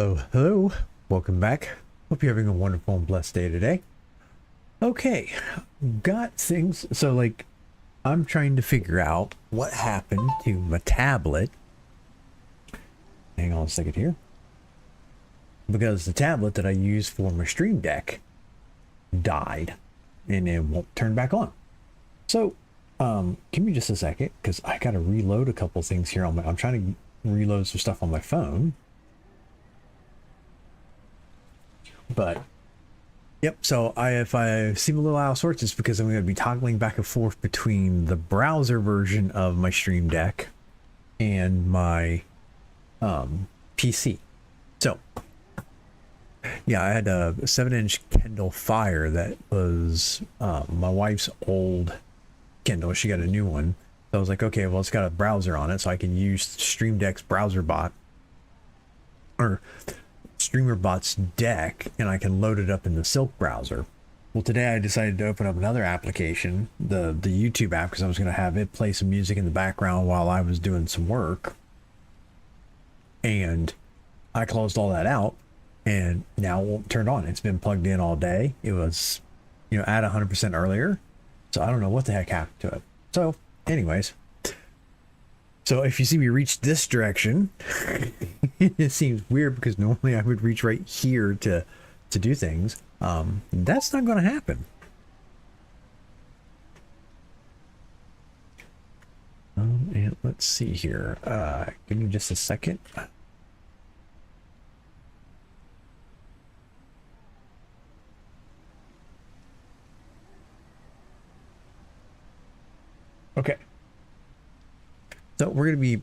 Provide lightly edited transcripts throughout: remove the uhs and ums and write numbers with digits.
Hello, hello. Welcome back. Hope you're having a wonderful and blessed day today. Okay, got things. So, like, I'm trying to figure out what happened to my tablet. Hang on a second here. Because the tablet that I use for my Stream Deck died and it won't turn back on. So, give me just a second because I got to reload a couple things here on my. I'm trying to reload some stuff on my phone. But yep, so if I seem a little out of sorts, it's because I'm going to be toggling back and forth between the browser version of my Stream Deck and my PC. So yeah, I had a 7-inch Kindle Fire that was my wife's old Kindle. She got a new one. So I was like, okay, well, it's got a browser on it, so I can use Stream Deck's browser bot or StreamerBot's deck, and I can load it up in the Silk browser. Well, today I decided to open up another application, the YouTube app, because I was going to have it play some music in the background while I was doing some work. And I closed all that out, and now it won't turn on. It's been plugged in all day. It was, at 100% earlier. So I don't know what the heck happened to it. So, anyways. So if you see me reach this direction, it seems weird because normally I would reach right here to do things. That's not going to happen. And let's see here. Give me just a second. Okay. So we're going to be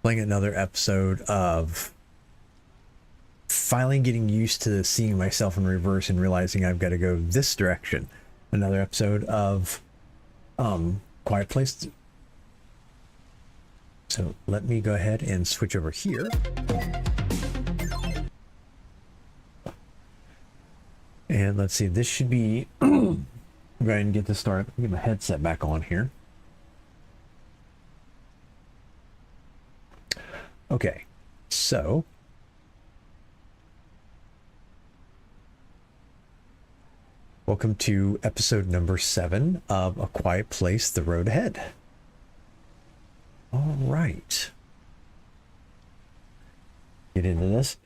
playing another episode of finally getting used to seeing myself in reverse and realizing I've got to go this direction. Another episode of Quiet Place. So let me go ahead and switch over here. And let's see, this should be... Go ahead and get this started. Get my headset back on here. Okay, so welcome to episode number 7 of A Quiet Place: The Road Ahead. All right. Get into this.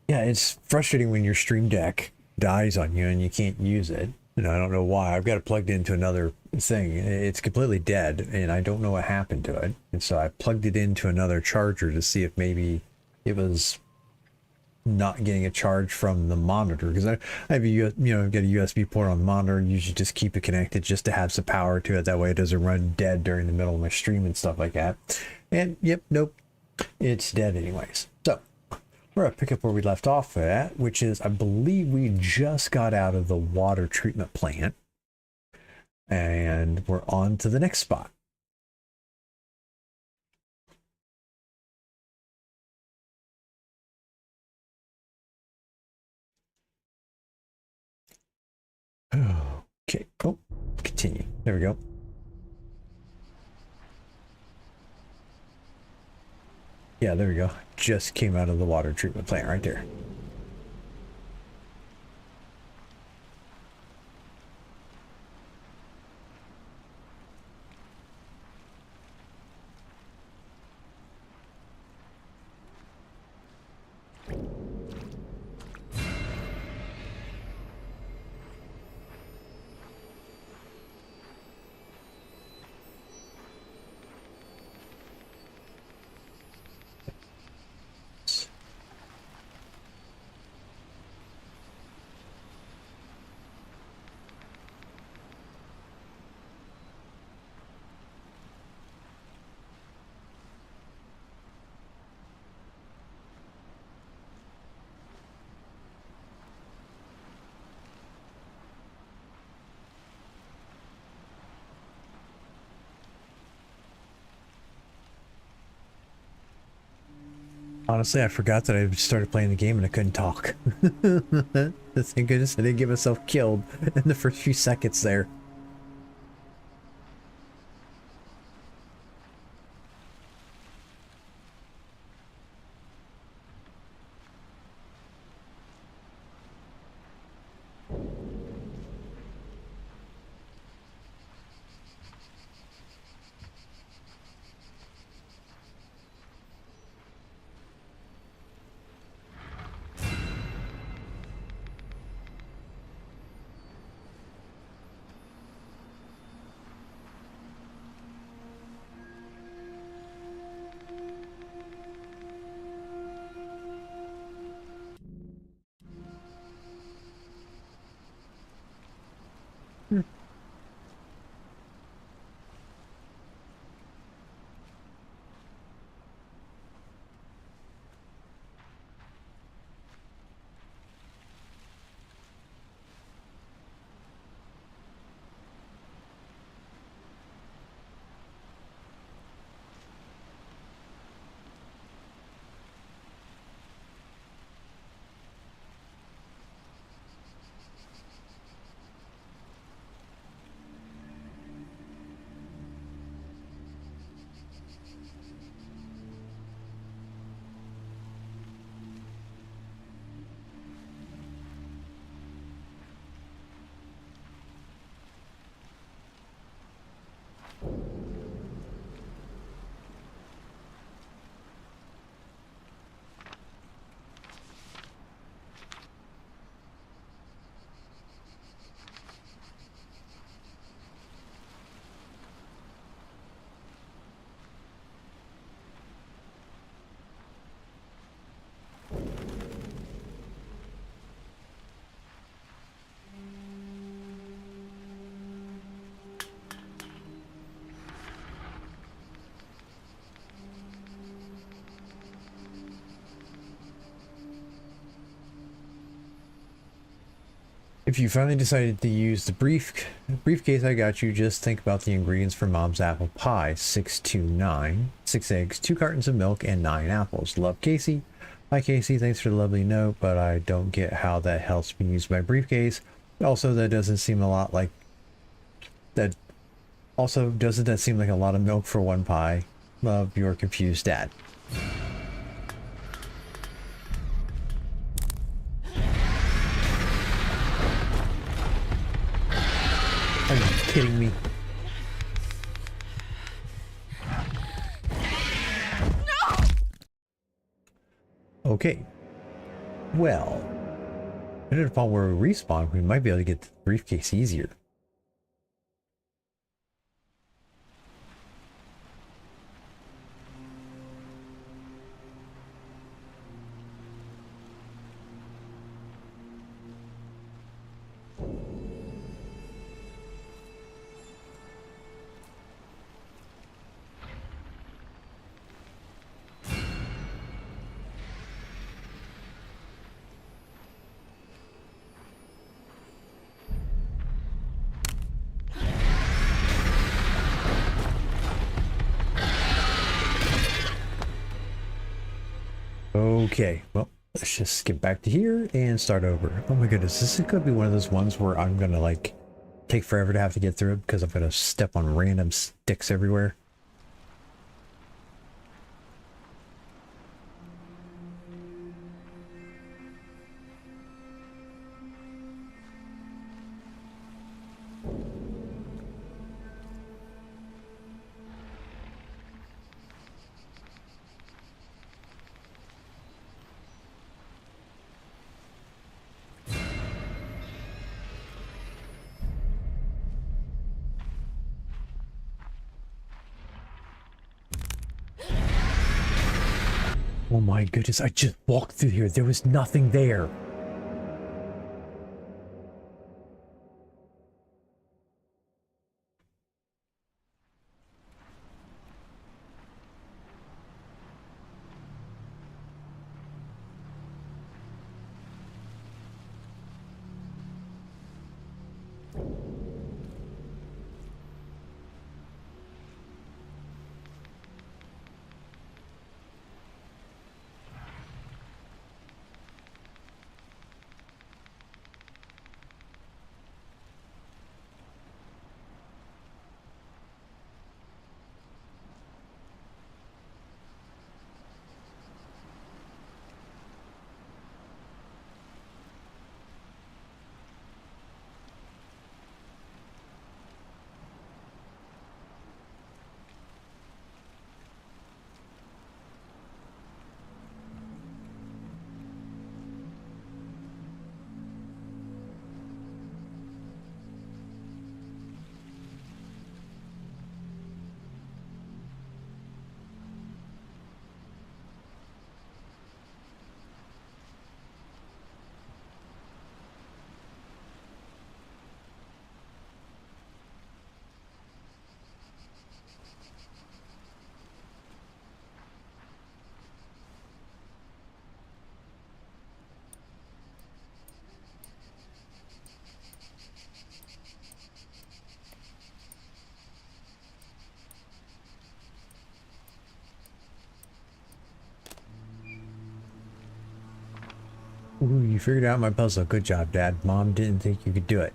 Yeah, it's frustrating when your Stream Deck dies on you and you can't use it. And I don't know why. I've got it plugged into another thing. It's completely dead, and I don't know what happened to it. And so I plugged it into another charger to see if maybe it was not getting a charge from the monitor. Because I have a, I've got a USB port on the monitor. Usually just keep it connected just to have some power to it. That way it doesn't run dead during the middle of my stream and stuff like that. And yep, nope, it's dead anyways. So we're going to pick up where we left off at, which is, I believe we just got out of the water treatment plant. And we're on to the next spot. Okay, oh, continue. There we go. Yeah, there we go. Just came out of the water treatment plant right there. Honestly, I forgot that I started playing the game and I couldn't talk. Thank goodness I didn't get myself killed in the first few seconds there. If you finally decided to use the briefcase I got you, just think about the ingredients for Mom's apple pie. 629, 6 eggs, 2 cartons of milk, and 9 apples. Love, Casey. Hi, Casey. Thanks for the lovely note, but I don't get how that helps me use my briefcase. Also, that doesn't seem a lot like... That... Also, doesn't that seem like a lot of milk for one pie? Love, your confused dad. Are you kidding me? No! Okay. Well, depending upon where we respawn, we might be able to get the briefcase easier. Okay, well, let's just get back to here and start over. Oh my goodness, this could be one of those ones where I'm gonna like take forever to have to get through it because I'm gonna step on random sticks everywhere. Oh my goodness, I just walked through here. There was nothing there. Ooh, you figured out my puzzle. Good job, Dad. Mom didn't think you could do it.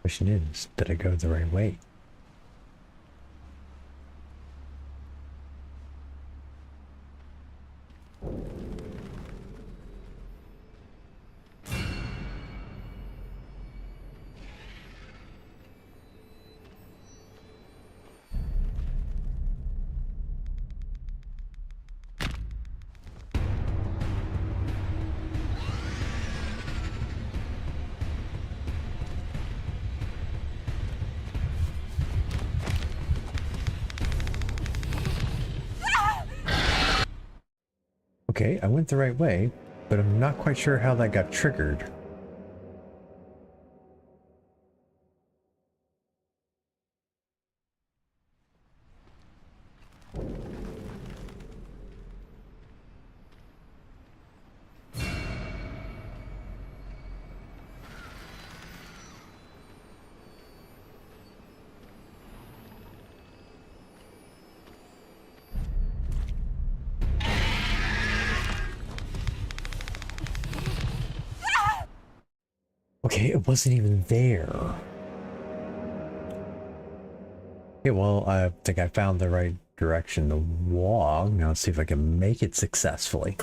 Question is, did I go the right way? Okay, I went the right way, but I'm not quite sure how that got triggered. Okay, it wasn't even there. Okay, well, I think I found the right direction to walk. Now let's see if I can make it successfully.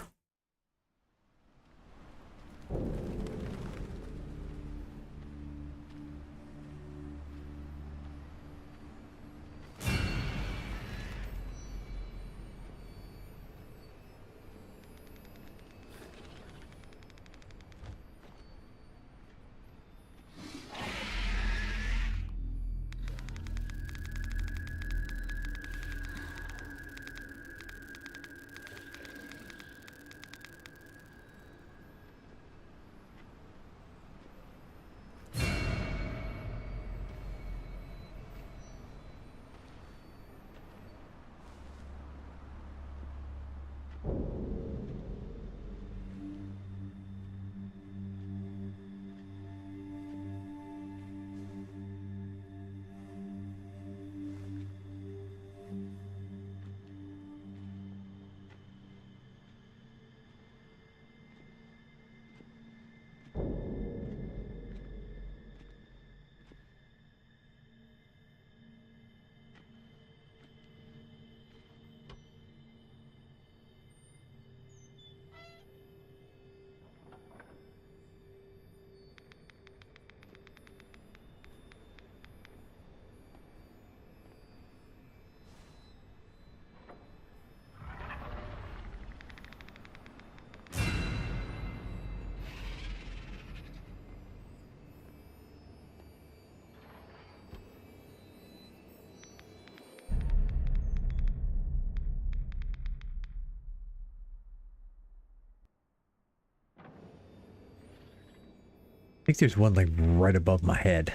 I think there's one like right above my head.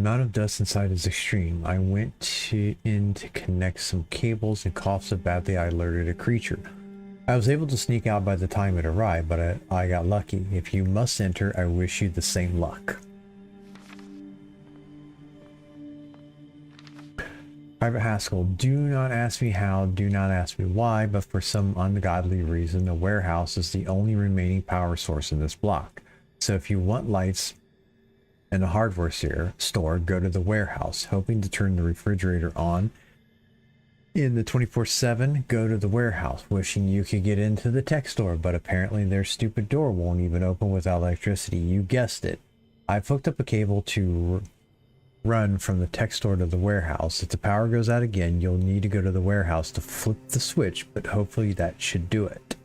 amount of dust inside is extreme. I went in to connect some cables and coughed so badly I alerted a creature. I was able to sneak out by the time it arrived, but I got lucky. If you must enter, I wish you the same luck. Private Haskell, do not ask me how, do not ask me why, but for some ungodly reason, the warehouse is the only remaining power source in this block. So if you want lights and a hardware store, go to the warehouse. Hoping to turn the refrigerator on in the 24/7, go to the warehouse. Wishing you could get into the tech store, but apparently their stupid door won't even open without electricity. You guessed it. I've hooked up a cable to run from the tech store to the warehouse. If the power goes out again, you'll need to go to the warehouse to flip the switch, but hopefully that should do it.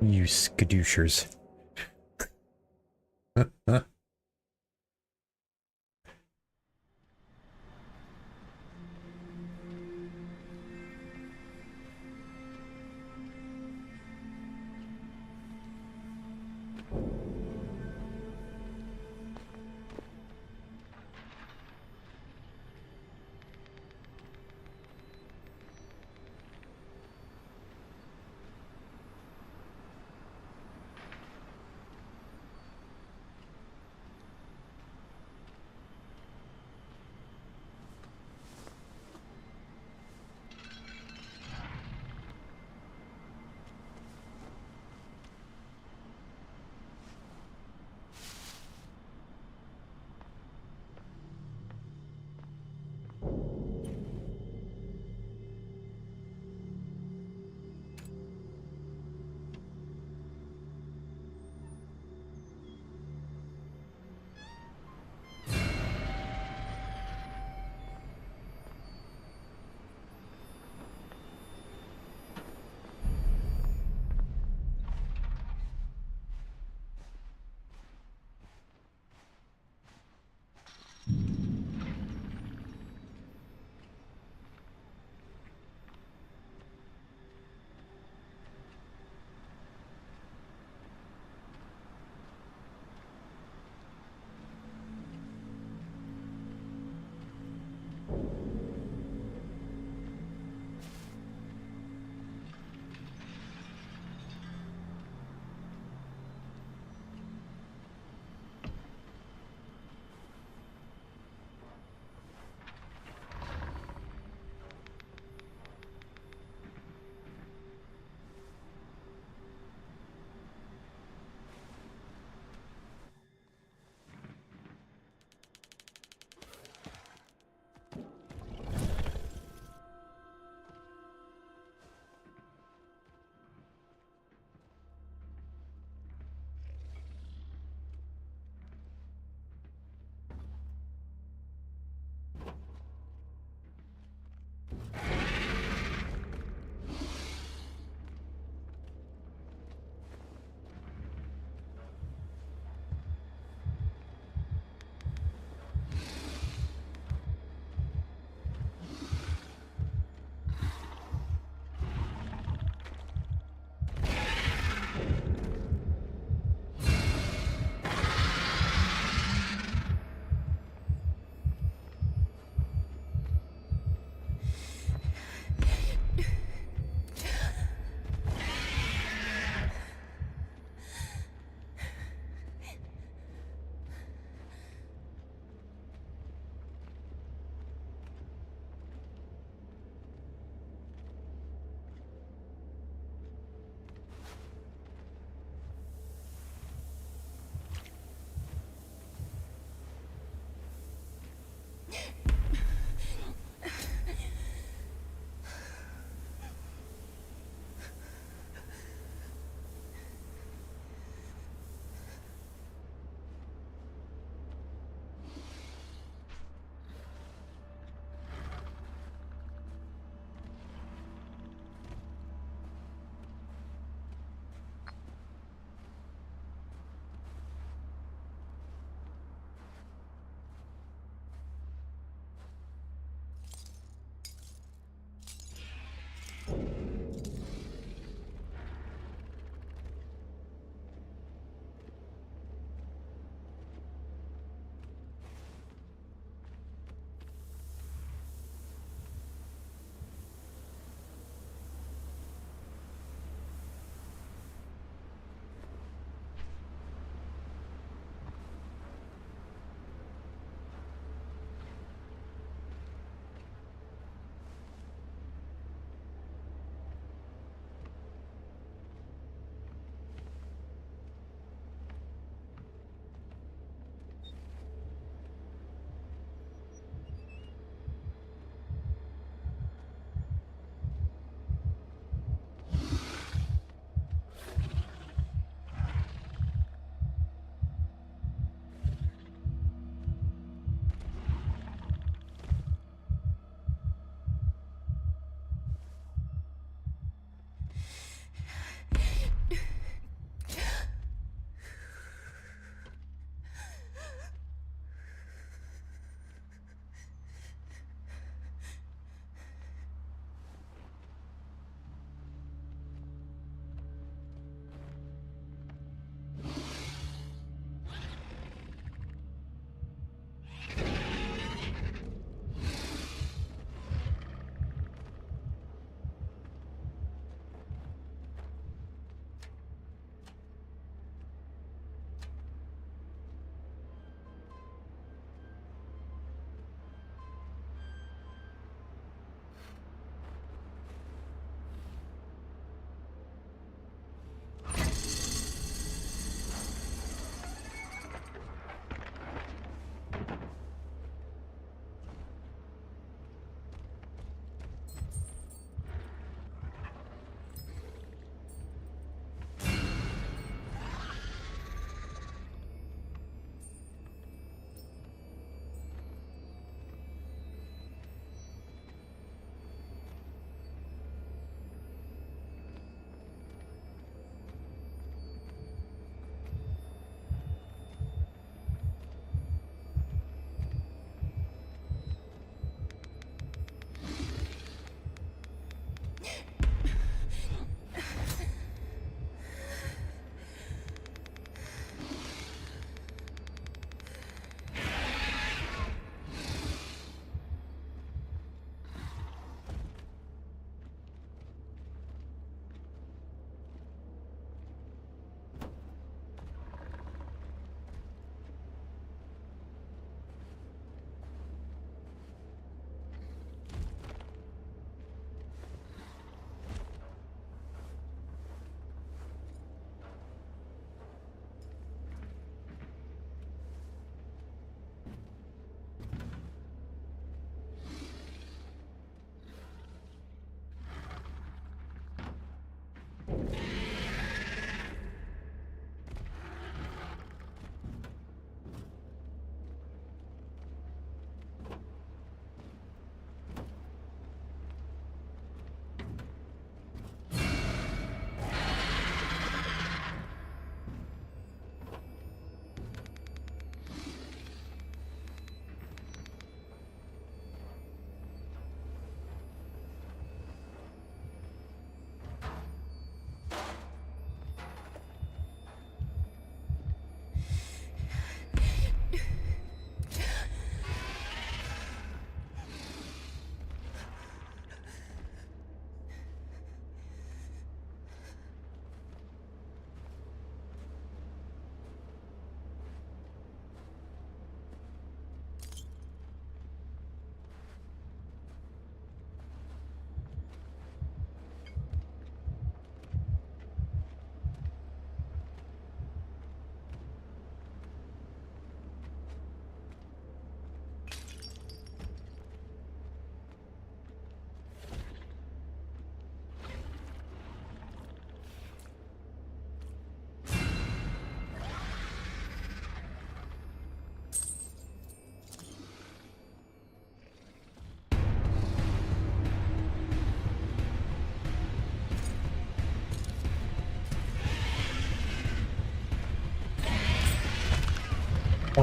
You skadooshers.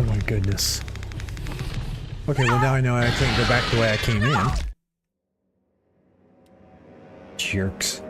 my goodness. Okay, well now I know I can't go back the way I came in. Jerks.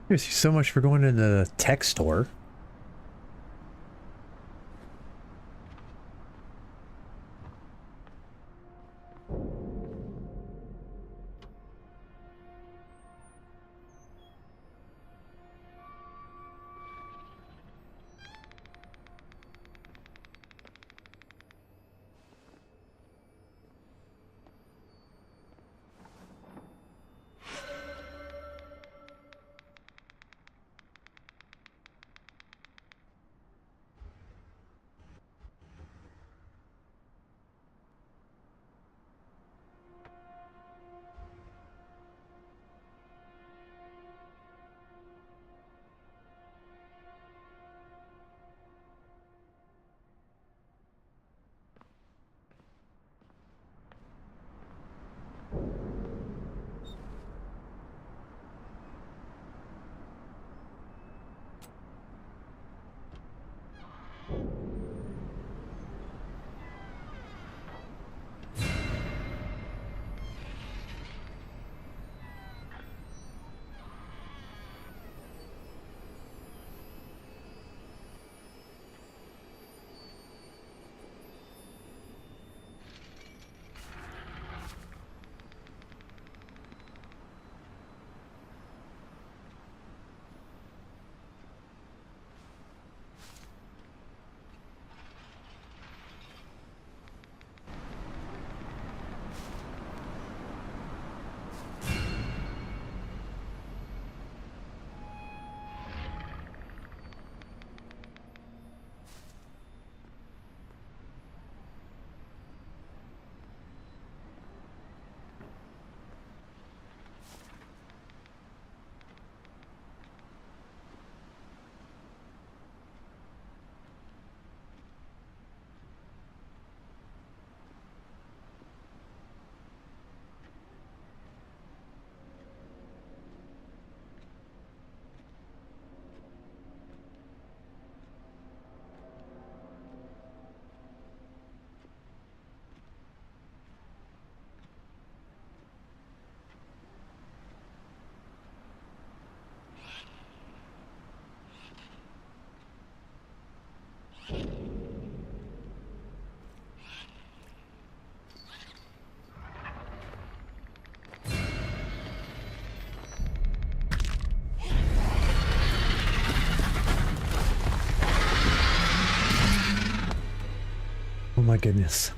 Thank you so much for going to the tech store. Oh my goodness.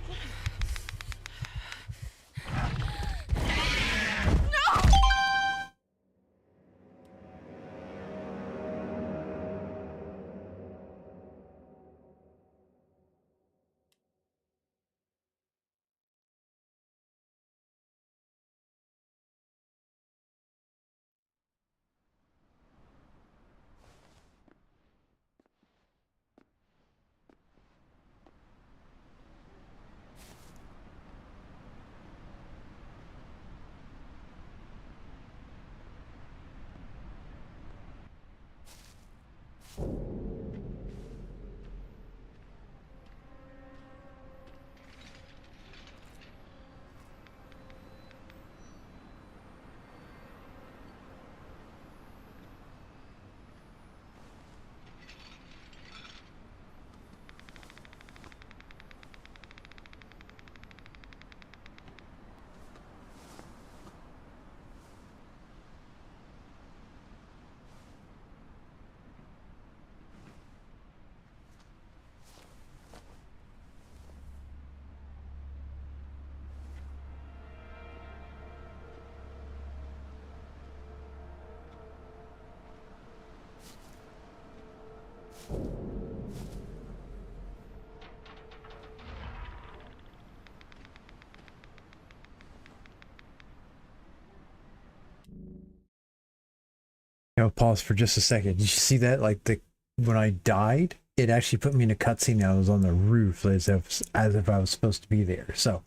Pause for just a second. Did you see that? Like when I died, it actually put me in a cutscene. I was on the roof as if I was supposed to be there. So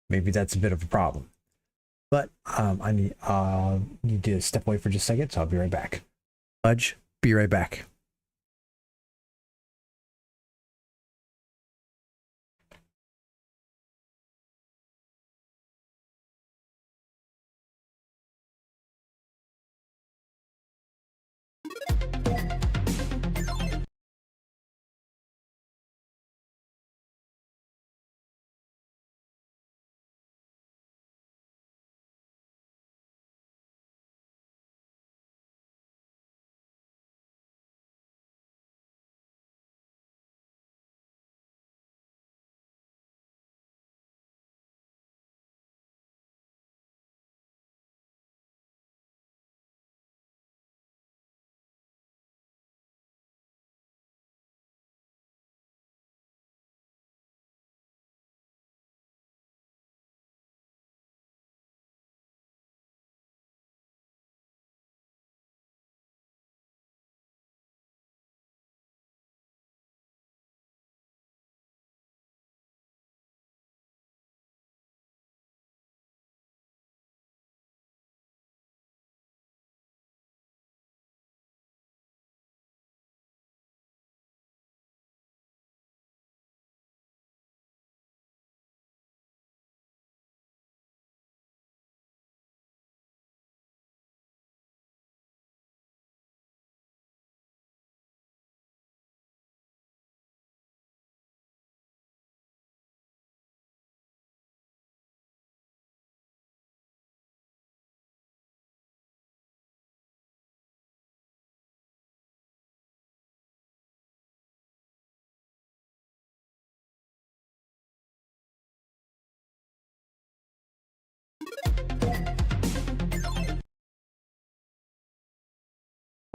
maybe that's a bit of a problem. But I need to step away for just a second, so I'll be right back. Fudge, be right back.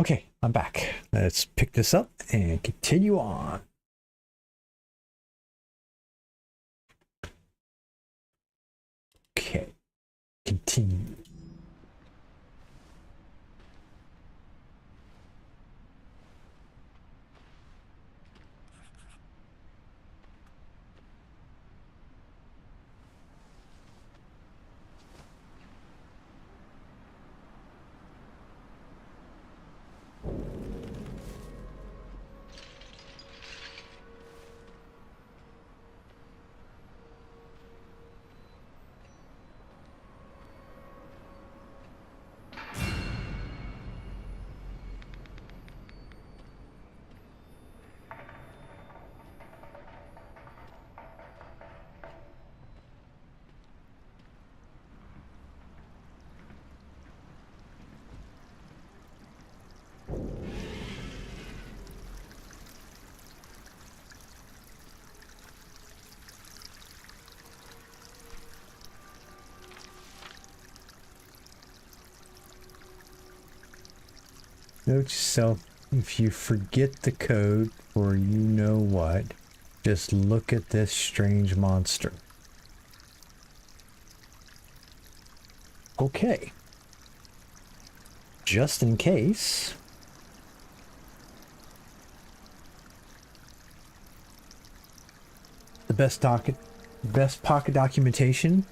Okay, I'm back. Let's pick this up and continue on. Okay, continue. Note to self, if you forget the code or you know what, just look at this strange monster. Okay. Just in case. The best pocket documentation.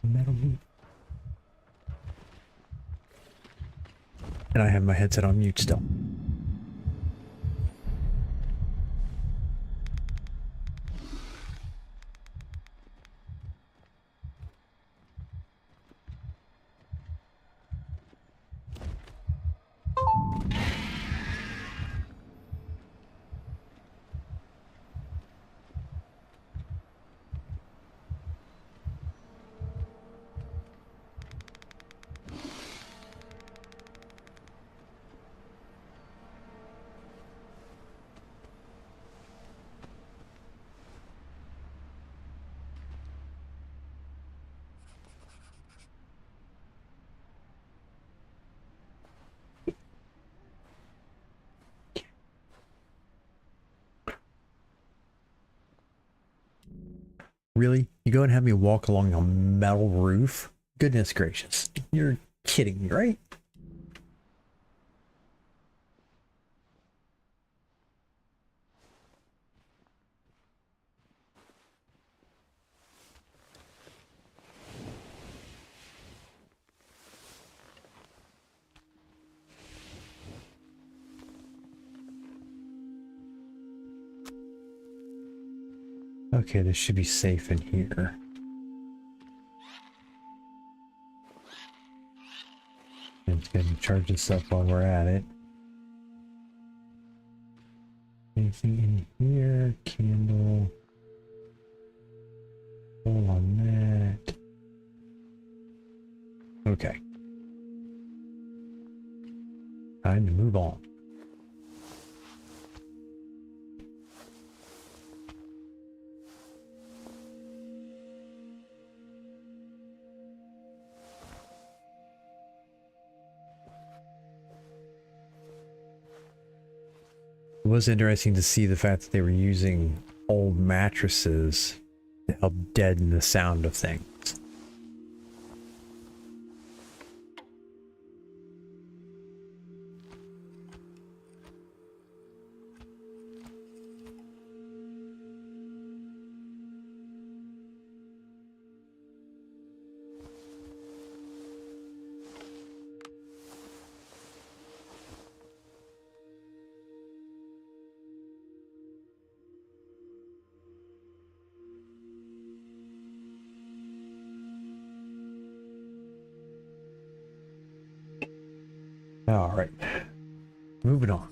Metal meat. And I have my headset on mute still. Really? You go and have me walk along a metal roof? Goodness gracious. You're kidding me, right? Okay, this should be safe in here. It's going to charge this up while we're at it. Anything in here? Candle. Hold on that. Okay. Time to move on. It was interesting to see the fact that they were using old mattresses to help deaden the sound of things. All right, moving on.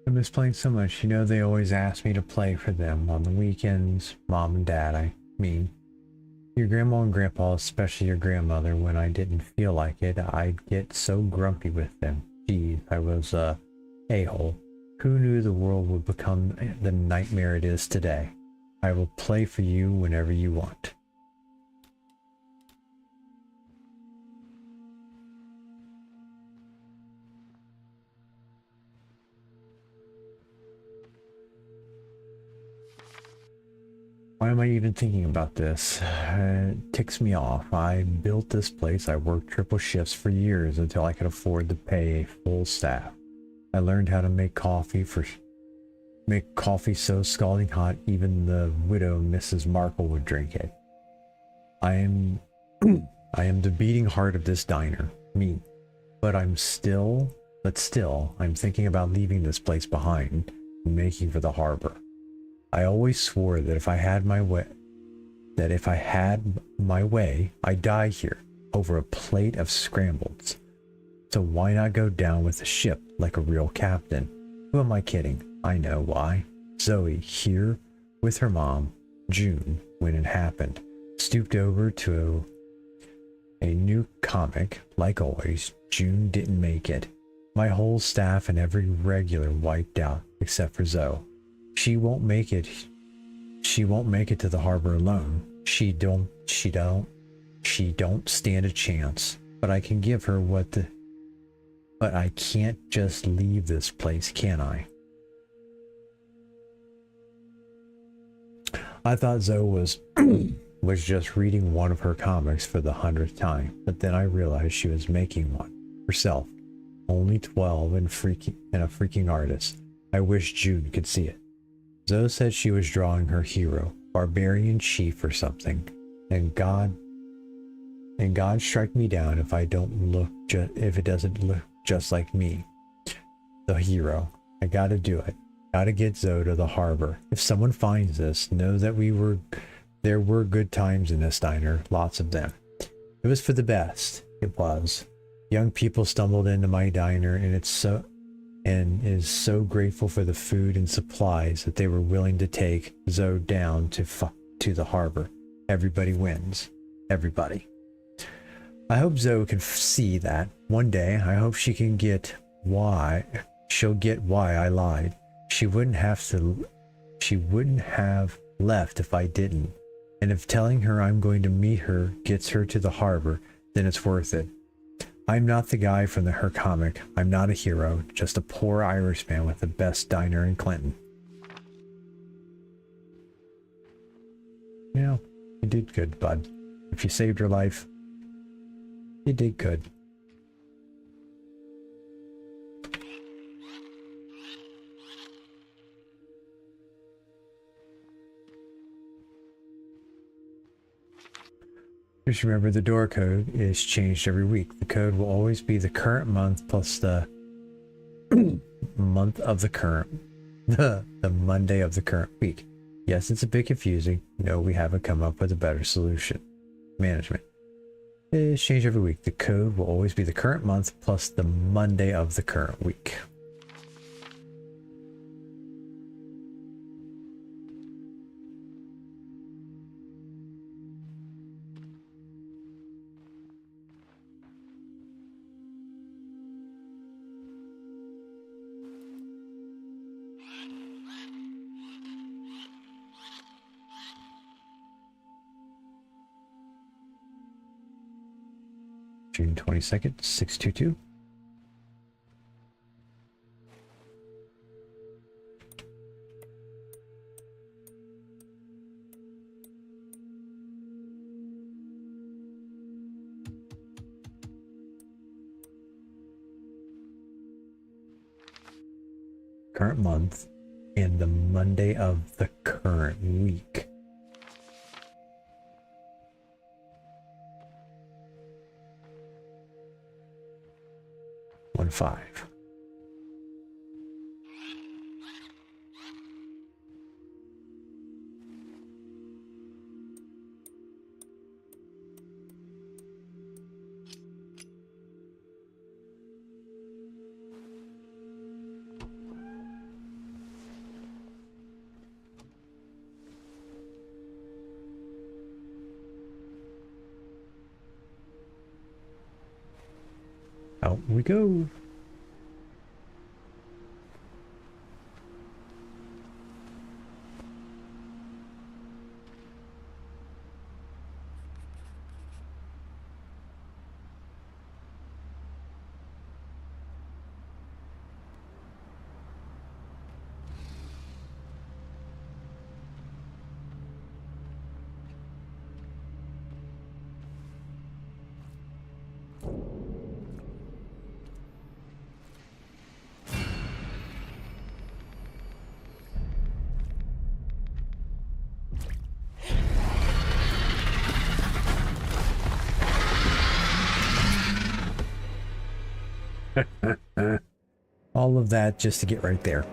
I miss playing so much. You know, they always ask me to play for them on the weekends. Mom and Dad, I mean. Your grandma and grandpa, especially your grandmother, when I didn't feel like it, I'd get so grumpy with them. Geez, I was a a-hole. Who knew the world would become the nightmare it is today? I will play for you whenever you want. Why am I even thinking about this? It ticks me off. I built this place. I worked triple shifts for years until I could afford to pay a full staff. I learned how to make coffee so scalding hot even the widow Mrs. Markle would drink it. I am the beating heart of this diner, me. But still, I'm thinking about leaving this place behind and making for the harbor. I always swore that if I had my way, I'd die here over a plate of scrambles. So why not go down with the ship like a real captain? Who am I kidding? I know why. Zoe, here with her mom, June, when it happened, stooped over to a new comic. Like always, June didn't make it. My whole staff and every regular wiped out except for Zoe. She won't make it to the harbor alone. She don't stand a chance. But I can give her but I can't just leave this place, can I? I thought Zoe was just reading one of her comics for the 100th time, but then I realized she was making one herself. Only 12 and a freaking artist. I wish June could see it. Zoe said she was drawing her hero, barbarian chief or something, and God strike me down if it doesn't look just like me, the hero. I gotta do it. Gotta get Zoe to the harbor. If someone finds this, know that there were good times in this diner, lots of them. It was for the best. It was. Young people stumbled into my diner, and is so grateful for the food and supplies that they were willing to take Zoe down to the harbor. Everybody wins. Everybody. I hope Zoe can see that one day. I hope she'll get why I lied. She wouldn't have left if I didn't. And if telling her I'm going to meet her gets her to the harbor, then it's worth it. I'm not the guy from her comic. I'm not a hero, just a poor Irishman with the best diner in Clinton. You know, you did good, bud. If you saved her life, you did good. Just remember the door code is changed every week. The code will always be the current month plus the month of the current, the Monday of the current week. Yes, it's a bit confusing. No, we haven't come up with a better solution. Management. It is changed every week. The code will always be the current month plus the Monday of the current week. June 22nd, 622. Current month and the Monday of the current week. One five. Out we go. All of that just to get right there.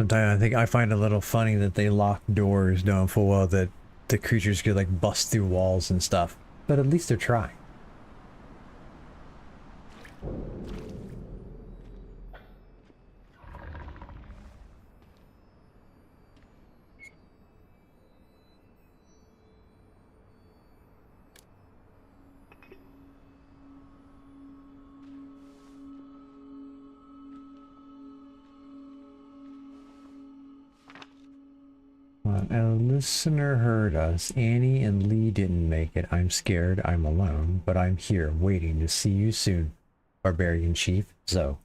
Sometimes I think I find it a little funny that they lock doors knowing full well that the creatures could like bust through walls and stuff. But at least they're trying. A listener heard us. Annie and Lee didn't make it. I'm scared. I'm alone, but I'm here, waiting to see you soon. Barbarian Chief, Zoe.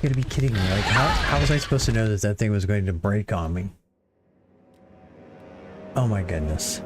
You gotta be kidding me. Like, how was I supposed to know that that thing was going to break on me? Oh my goodness.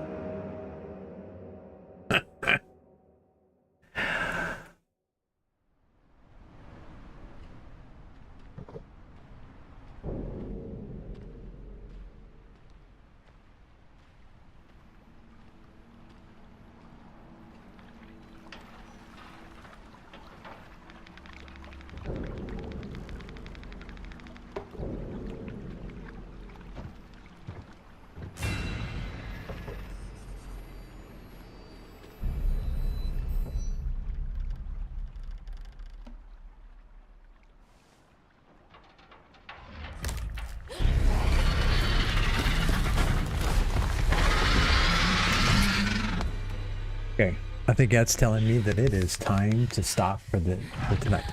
Okay, I think that's telling me that it is time to stop for tonight.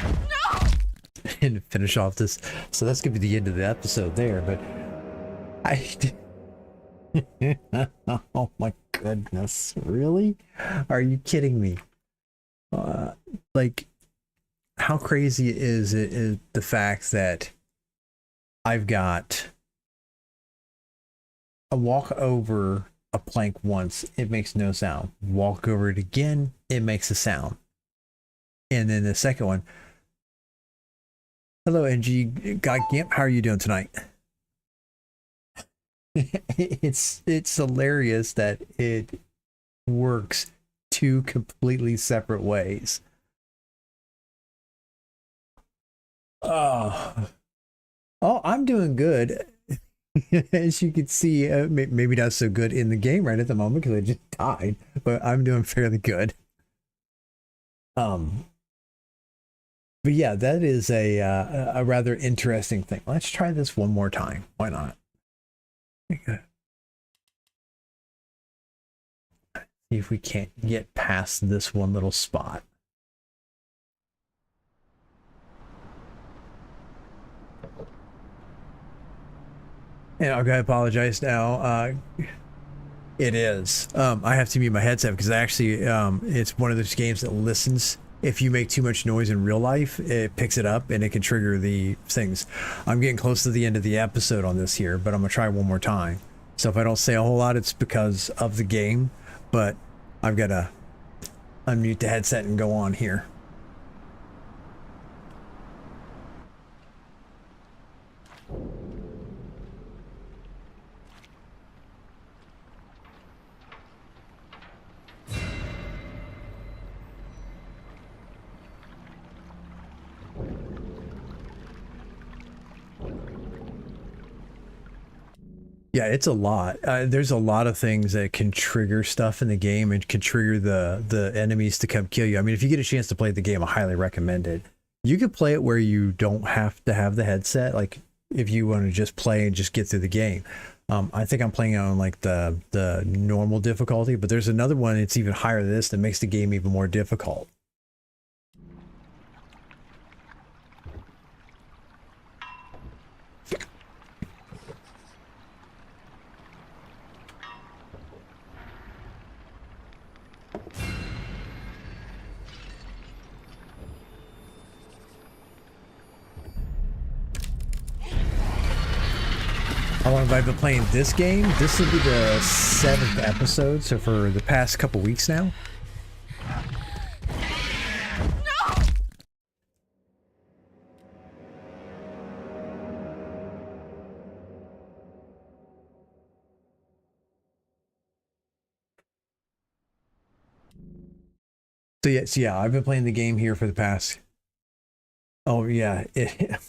No! And finish off this. So that's gonna be the end of the episode there, but oh my goodness, really? Are you kidding me? Like, how crazy is the fact that I've got a walk over a plank once, it makes no sound. Walk over it again, it makes a sound. And then the second one, hello NG God Gimp, how are you doing tonight? It's hilarious that it works two completely separate ways. Oh, I'm doing good. As you can see, maybe not so good in the game right at the moment because I just died, but I'm doing fairly good. But yeah, that is a rather interesting thing. Let's try this one more time. Why not? See if we can't get past this one little spot. And I'm gonna apologize now. It is. I have to mute my headset because actually, it's one of those games that listens. If you make too much noise in real life, it picks it up and it can trigger the things. I'm getting close to the end of the episode on this here, but I'm gonna try one more time. So if I don't say a whole lot, it's because of the game, but I've got to unmute the headset and go on here. Yeah, it's a lot. There's a lot of things that can trigger stuff in the game and can trigger the enemies to come kill you. I mean, if you get a chance to play the game, I highly recommend it. You could play it where you don't have to have the headset, like if you want to just play and just get through the game. I think I'm playing on like the normal difficulty, but there's another one it's even higher than this that makes the game even more difficult. How long have I been playing this game? This will be the 7th episode, so for the past couple weeks now. So yeah, I've been playing the game here for the past. Oh yeah,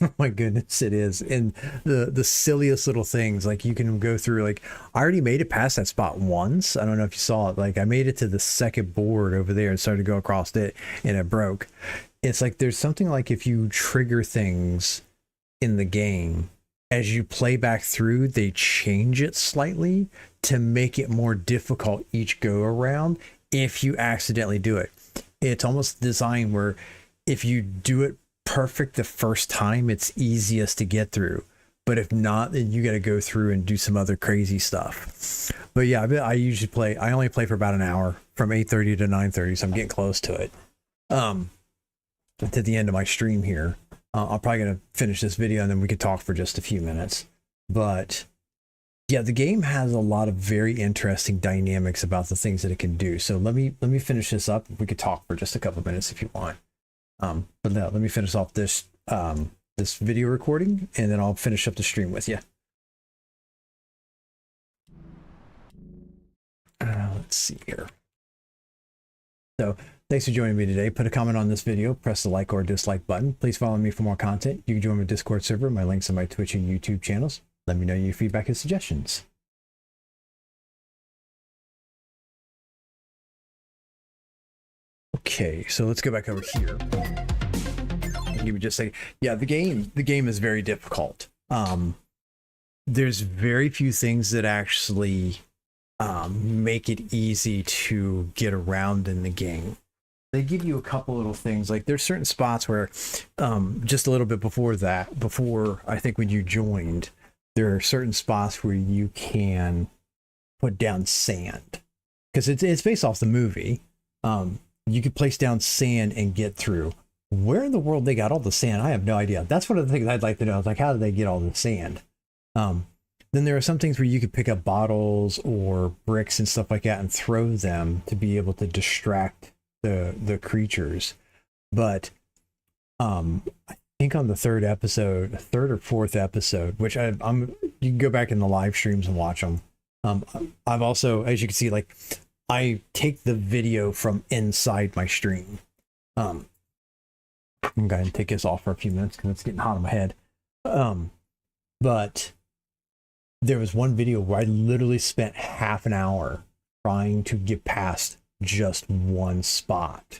oh my goodness, it is. And the silliest little things, like you can go through, like I already made it past that spot once. I don't know if you saw it. Like I made it to the second board over there and started to go across it and it broke. It's like there's something like if you trigger things in the game, as you play back through, they change it slightly to make it more difficult each go around if you accidentally do it. It's almost designed where if you do it perfect the first time, it's easiest to get through, but if not, then you got to go through and do some other crazy stuff. But yeah, I only play for about an hour from 8:30 to 9:30, so I'm getting close to it, to the end of my stream here. I'm probably gonna finish this video and then we could talk for just a few minutes. But yeah, the game has a lot of very interesting dynamics about the things that it can do. So let me finish this up. We could talk for just a couple minutes if you want. But now let me finish off this this video recording and then I'll finish up the stream with you. Let's see here. So thanks for joining me today. Put a comment on this video, press the like or dislike button. Please follow me for more content. You can join my Discord server, my links on my Twitch and YouTube channels. Let me know your feedback and suggestions. Okay, so let's go back over here. You would just say, yeah, the game is very difficult. There's very few things that actually make it easy to get around in the game. They give you a couple little things, like there's certain spots where just a little bit before I think when you joined, there are certain spots where you can put down sand because it's based off the movie. You could place down sand and get through. Where in the world they got all the sand, I have no idea. That's one of the things I'd like to know. Like, how did they get all the sand? Then there are some things where you could pick up bottles or bricks and stuff like that and throw them to be able to distract the creatures. But I think on the third or fourth episode, which you can go back in the live streams and watch them. I've also, as you can see, like I take the video from inside my stream. I'm going to take this off for a few minutes because it's getting hot on my head. But there was one video where I literally spent half an hour trying to get past just one spot.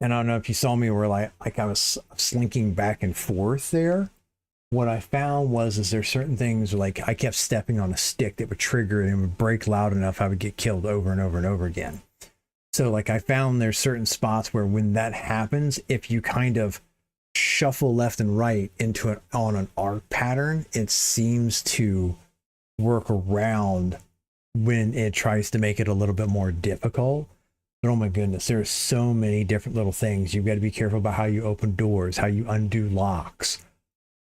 And I don't know if you saw me where like I was slinking back and forth there. what I found was is there certain things like I kept stepping on a stick that would trigger it and would break loud enough I would get killed over and over and over again. So like I found there's certain spots where when that happens, if you kind of shuffle left and right into it on an arc pattern, it seems to work around when it tries to make it a little bit more difficult. But oh my goodness, there are so many different little things. You've got to be careful about how you open doors, how you undo locks.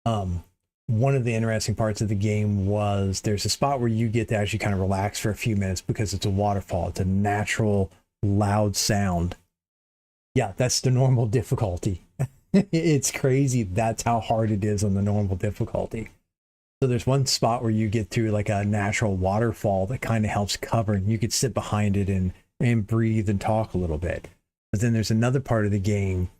One of the interesting parts of the game was there's a spot where you get to actually kind of relax for a few minutes because it's a waterfall. It's a natural, loud sound. Yeah, that's the normal difficulty. It's crazy. That's how hard it is on the normal difficulty. So there's one spot where you get to like a natural waterfall that kind of helps cover, and you could sit behind it and breathe and talk a little bit. But then there's another part of the game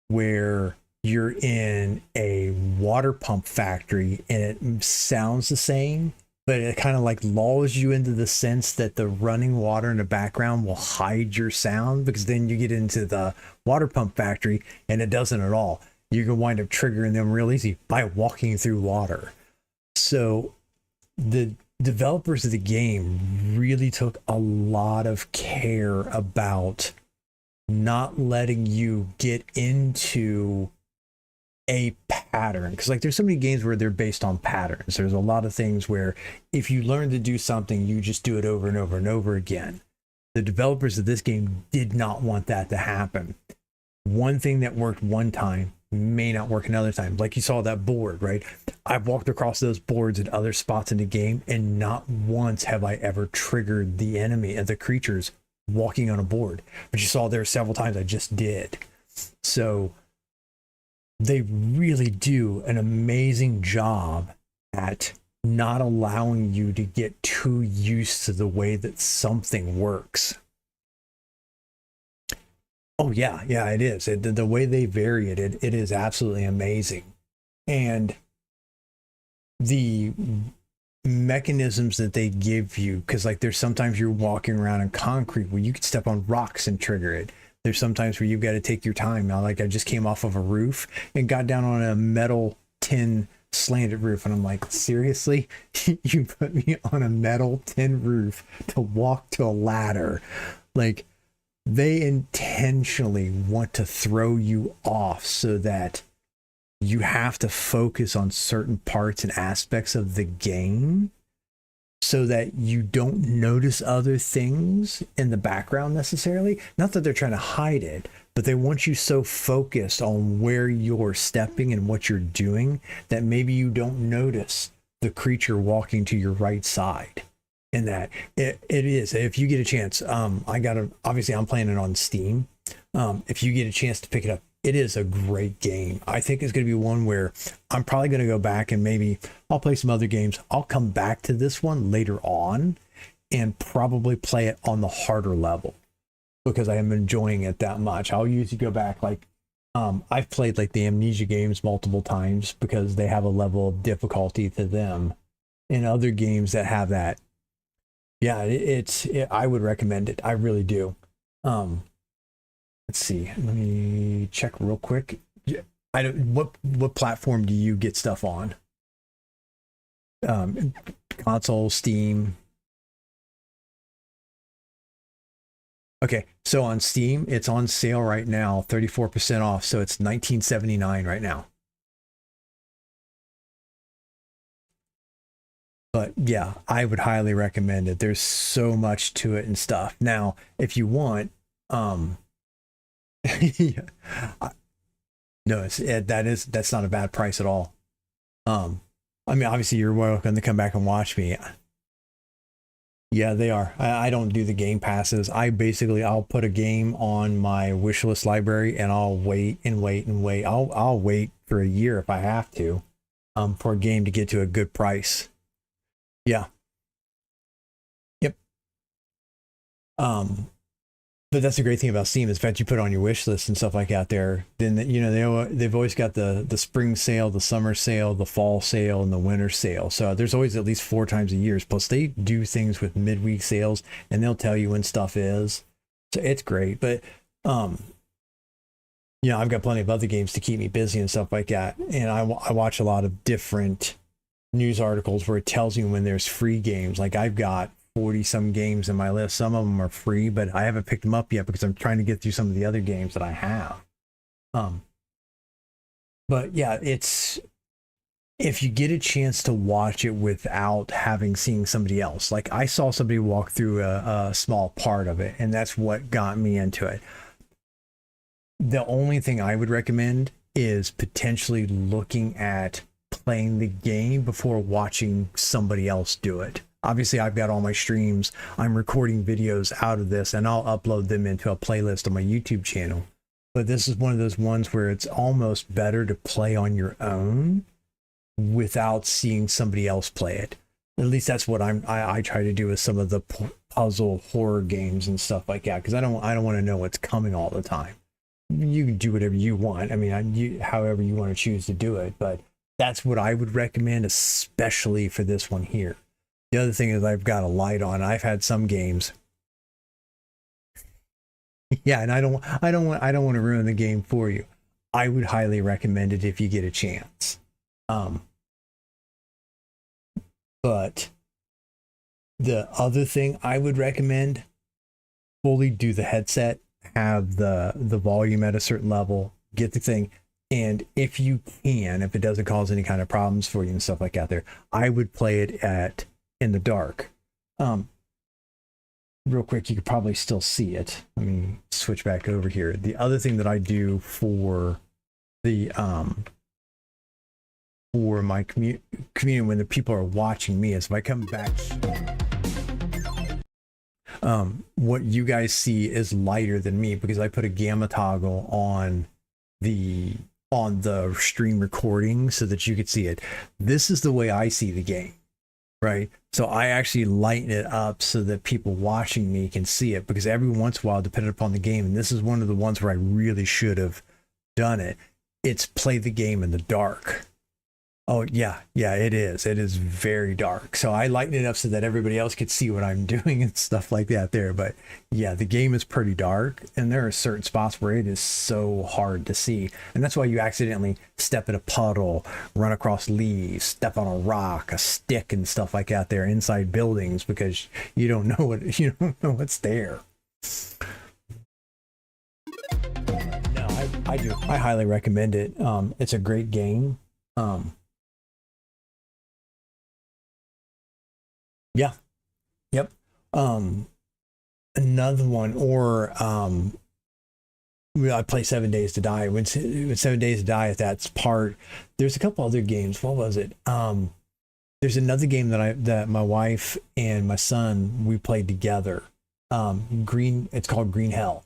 where you're in a water pump factory and it sounds the same, but it kind of like lulls you into the sense that the running water in the background will hide your sound, because then you get into the water pump factory and it doesn't at all. You can wind up triggering them real easy by walking through water. So the developers of the game really took a lot of care about not letting you get into a pattern, because like there's so many games where they're based on patterns. There's a lot of things where if you learn to do something, you just do it over and over and over again. The developers of this game did not want that to happen. One thing that worked one time may not work another time. Like you saw that board, right? I've walked across those boards at other spots in the game, and not once have I ever triggered the enemy and the creatures walking on a board. But you saw there several times I just did. So they really do an amazing job at not allowing you to get too used to the way that something works. Oh yeah, it is. The way they vary it is absolutely amazing. And the mechanisms that they give you, because like there's sometimes you're walking around in concrete where you could step on rocks and trigger it. There's sometimes where you've got to take your time. Now, like I just came off of a roof and got down on a metal tin slanted roof, and I'm like, seriously? You put me on a metal tin roof to walk to a ladder? Like, they intentionally want to throw you off so that you have to focus on certain parts and aspects of the game, so that you don't notice other things in the background necessarily. Not that they're trying to hide it, but they want you so focused on where you're stepping and what you're doing that maybe you don't notice the creature walking to your right side. And that it is, if you get a chance, obviously I'm playing it on Steam. If you get a chance to pick it up, it is a great game. I think it's going to be one where I'm probably going to go back and maybe I'll play some other games. I'll come back to this one later on and probably play it on the harder level because I am enjoying it that much. I'll usually go back, like, I've played like the Amnesia games multiple times because they have a level of difficulty to them. And other games that have that, yeah, I would recommend it. I really do. Let's see. Let me check real quick. What platform do you get stuff on? Console, Steam. Okay, so on Steam, it's on sale right now, 34% off. So it's $19.79 right now. But yeah, I would highly recommend it. There's so much to it and stuff. Now, if you want, yeah. No, that's not a bad price at all. I mean, obviously you're welcome to come back and watch me. Yeah, they are. I don't do the game passes. I'll put a game on my wish list library and I'll wait and wait and wait. I'll wait for a year if I have to, for a game to get to a good price. Yeah. Yep. But that's the great thing about Steam is that you put it on your wish list and stuff like that there. Then, they've always got the spring sale, the summer sale, the fall sale, and the winter sale. So there's always at least 4 times a year. Plus they do things with midweek sales and they'll tell you when stuff is. So it's great. But you know, I've got plenty of other games to keep me busy and stuff like that. And I watch a lot of different news articles where it tells you when there's free games. Like I've got 40 some games in my list. Some of them are free, but I haven't picked them up yet because I'm trying to get through some of the other games that I have. Um, but yeah, it's, if you get a chance to watch it without having seen somebody else, like I saw somebody walk through a small part of it, and that's what got me into it. The only thing I would recommend is potentially looking at playing the game before watching somebody else do it. Obviously, I've got all my streams. I'm recording videos out of this, and I'll upload them into a playlist on my YouTube channel. But this is one of those ones where it's almost better to play on your own without seeing somebody else play it. At least that's what I try to do with some of the puzzle horror games and stuff like that, because I don't want to know what's coming all the time. You can do whatever you want. I mean, however you want to choose to do it, but that's what I would recommend, especially for this one here. The other thing is I've got a light on. I've had some games. Yeah, and I don't want to ruin the game for you. I would highly recommend it if you get a chance. But the other thing I would recommend, fully do the headset, have the volume at a certain level, get the thing, and if you can, if it doesn't cause any kind of problems for you and stuff like that there, I would play it in the dark. Real quick, you could probably still see it. Let me switch back over here. The other thing that I do for the for my community when the people are watching me is if I come back, what you guys see is lighter than me because I put a gamma toggle on the stream recording so that you could see it. This is the way I see the game, right? So I actually lighten it up so that people watching me can see it, because every once in a while, depending upon the game, and this is one of the ones where I really should have done it, it's play the game in the dark. Oh yeah, it is. It is very dark. So I lighten it up so that everybody else could see what I'm doing and stuff like that there. But yeah, the game is pretty dark, and there are certain spots where it is so hard to see. And that's why you accidentally step in a puddle, run across leaves, step on a rock, a stick and stuff like that there inside buildings, because you don't know what's there. No, I do. I highly recommend it. It's a great game. Yeah. Yep. Another one, or I play 7 Days to Die. When 7 Days to Die, if that's part, there's a couple other games. What was it? There's another game that my wife and my son, we played together. It's called Green Hell.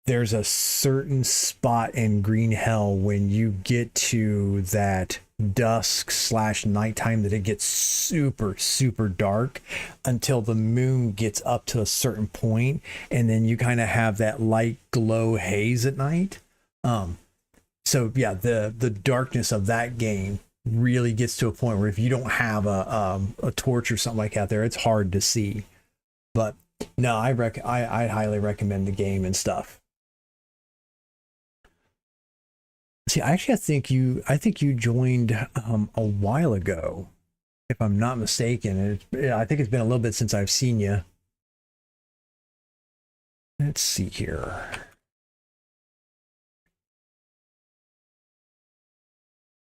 There's a certain spot in Green Hell when you get to that dusk/nighttime that it gets super, super dark until the moon gets up to a certain point, and then you kind of have that light glow haze at night. So yeah, the darkness of that game really gets to a point where if you don't have a torch or something like that there, it's hard to see. But no, I highly recommend the game and stuff. See, actually, I think you joined a while ago, if I'm not mistaken. I think it's been a little bit since I've seen you. Let's see here.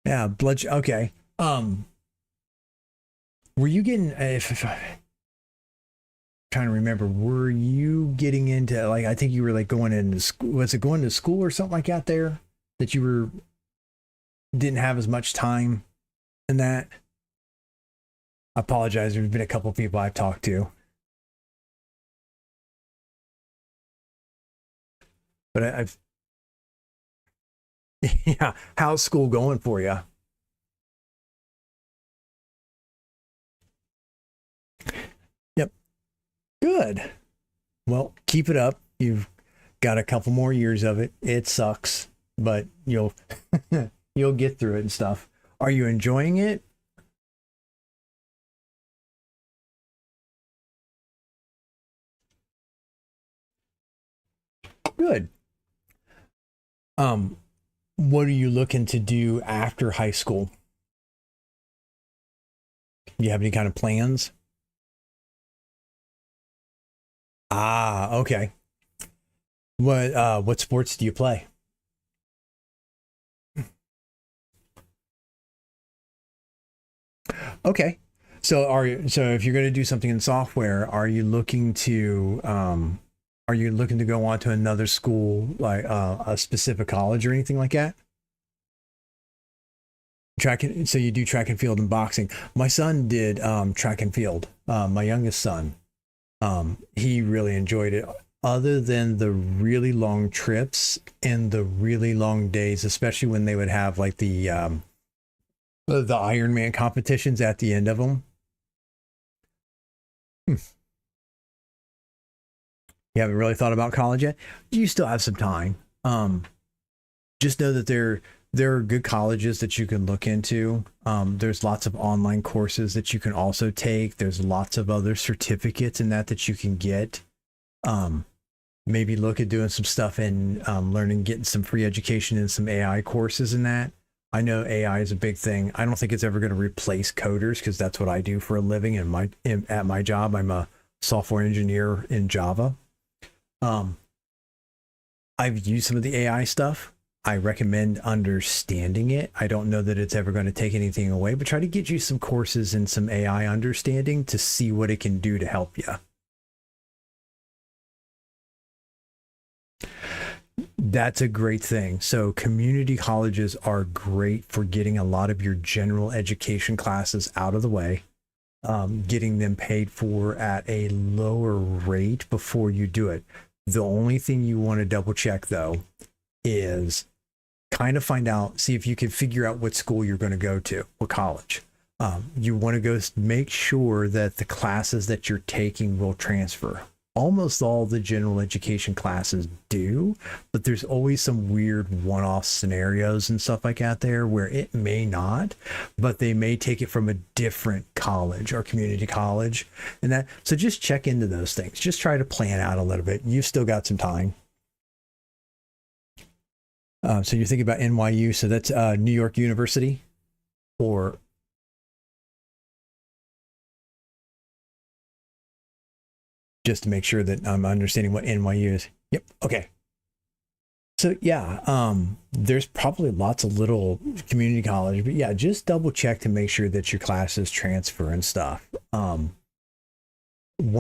Yeah, blood. Okay. Were you getting? If I'm trying to remember, were you getting into, like, I think you were like going into school? Was it going to school or something like that there? That you didn't have as much time in that? I apologize. There's been a couple of people I've talked to. But I've yeah, how's school going for you? Yep. Good. Well, keep it up. You've got a couple more years of it. It sucks, but you'll you'll get through it and stuff. Are you enjoying it? Good. what are you looking to do after high school? Do you have any kind of plans? Ah, okay. What sports do you play? Okay. So if you're going to do something in software, are you looking to go on to another school, like a specific college or anything like that? So you do track and field and boxing. My son did track and field. My youngest son, he really enjoyed it. Other than the really long trips and the really long days, especially when they would have like the Ironman competitions at the end of them. Hmm. You haven't really thought about college yet. You still have some time. Just know that there are good colleges that you can look into. There's lots of online courses that you can also take. There's lots of other certificates in that you can get. Maybe look at doing some stuff in learning, getting some free education and some AI courses in that. I know AI is a big thing. I don't think it's ever going to replace coders because that's what I do for a living. At my job, I'm a software engineer in Java. I've used some of the AI stuff. I recommend understanding it. I don't know that it's ever going to take anything away, but try to get you some courses in some AI understanding to see what it can do to help you. That's a great thing. So community colleges are great for getting a lot of your general education classes out of the way, getting them paid for at a lower rate before you do it. The only thing you want to double check though is kind of find out, see if you can figure out what school you're going to go to, what college. You want to go make sure that the classes that you're taking will transfer. Almost all the general education classes do, but there's always some weird one-off scenarios and stuff like that there where it may not, but they may take it from a different college or community college and that. So just check into those things. Just try to plan out a little bit. You've still got some time. So you're thinking about NYU. So that's New York University, or just to make sure that I'm understanding what NYU is. Yep. Okay. So yeah, there's probably lots of little community college, but yeah, just double check to make sure that your classes transfer and stuff. One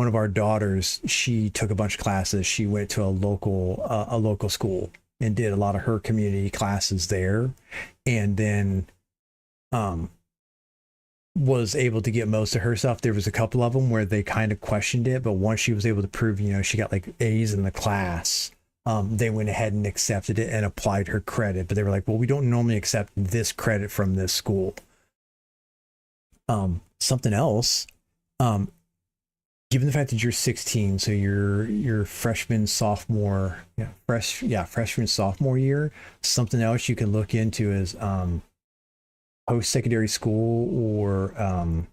of our daughters, she took a bunch of classes. She went to a local school and did a lot of her community classes there, and then was able to get most of her stuff. There was a couple of them where they kind of questioned it, but once she was able to prove, she got like A's in the class, they went ahead and accepted it and applied her credit. But they were like, well, we don't normally accept this credit from this school. Something else, given the fact that you're 16, so you're freshman, sophomore, freshman, sophomore year, something else you can look into is post-secondary school or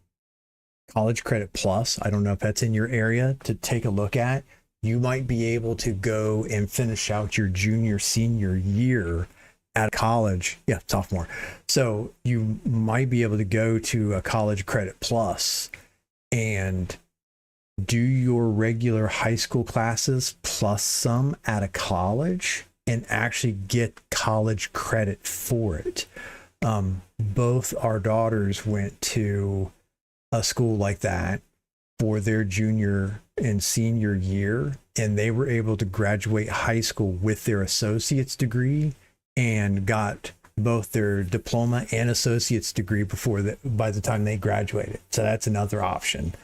college credit plus. I don't know if that's in your area to take a look at. You might be able to go and finish out your junior, senior year at college. Yeah, sophomore. So you might be able to go to a college credit plus and do your regular high school classes plus some at a college and actually get college credit for it. Both our daughters went to a school like that for their junior and senior year, and they were able to graduate high school with their associate's degree and got both their diploma and associate's degree by the time they graduated. So that's another option.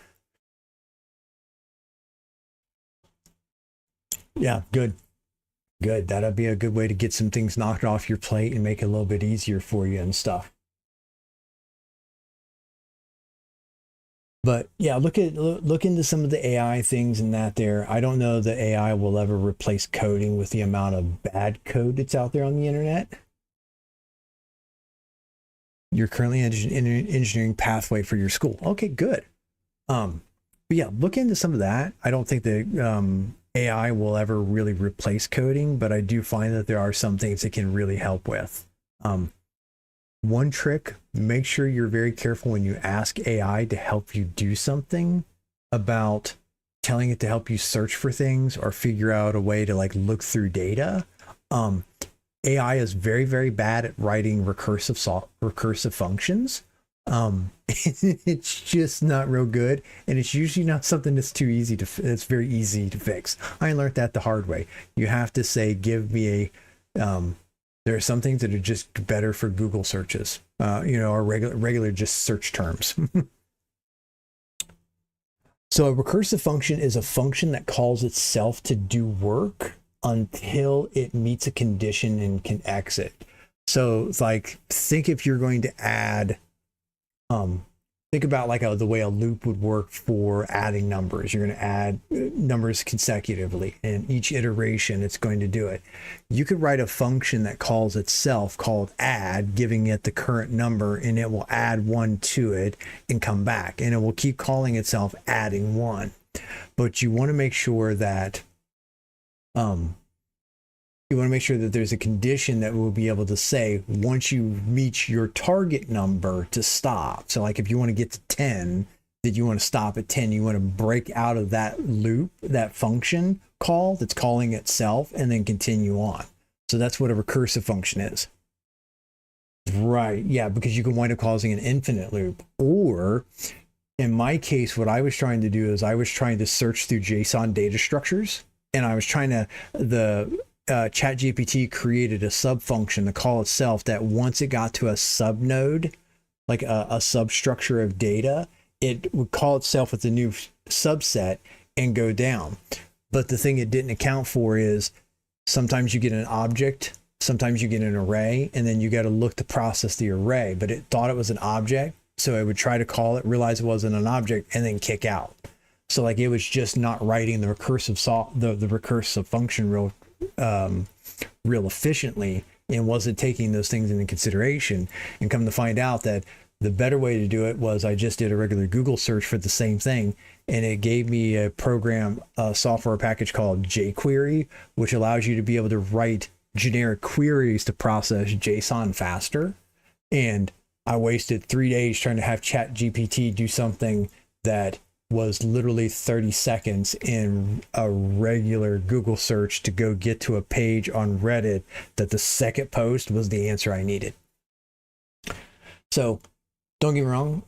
Yeah, good. Good. That'll be a good way to get some things knocked off your plate and make it a little bit easier for you and stuff. But yeah, look into some of the AI things and that there. I don't know that AI will ever replace coding with the amount of bad code that's out there on the internet. You're currently in an engineering pathway for your school. Okay, good. But yeah, look into some of that. I don't think that AI will ever really replace coding, but I do find that there are some things it can really help with. One trick, make sure you're very careful when you ask AI to help you do something about telling it to help you search for things or figure out a way to like look through data. AI is very, very bad at writing recursive functions. It's just not real good, and it's usually not something that's too easy to. It's very easy to fix. I learned that the hard way. You have to say, "Give me a." There are some things that are just better for Google searches, or regular just search terms. So a recursive function is a function that calls itself to do work until it meets a condition and can exit. So it's like, think if you're going to add, think about like the way a loop would work for adding numbers. You're going to add numbers consecutively, and each iteration it's going to do it. You could write a function that calls itself called add, giving it the current number, and it will add one to it and come back, and it will keep calling itself adding one. But you want to make sure that there's a condition that will be able to say once you reach your target number to stop. So like if you want to get to 10, that you want to stop at 10, you want to break out of that loop, that function call that's calling itself, and then continue on. So that's what a recursive function is. Right, yeah, because you can wind up causing an infinite loop. Or in my case, what I was trying to do is I was trying to search through JSON data structures, and I was trying to, ChatGPT created a sub function to call itself that once it got to a sub node, like a substructure of data, it would call itself with a new subset and go down. But the thing it didn't account for is sometimes you get an object, sometimes you get an array, and then you got to look to process the array. But it thought it was an object, so it would try to call it, realize it wasn't an object, and then kick out. So like it was just not writing the recursive function real efficiently, and wasn't taking those things into consideration. And come to find out that the better way to do it was I just did a regular Google search for the same thing, and it gave me a software package called jQuery, which allows you to be able to write generic queries to process JSON faster. And I wasted 3 days trying to have ChatGPT do something that was literally 30 seconds in a regular Google search to go get to a page on Reddit that the second post was the answer I needed. So don't get me wrong,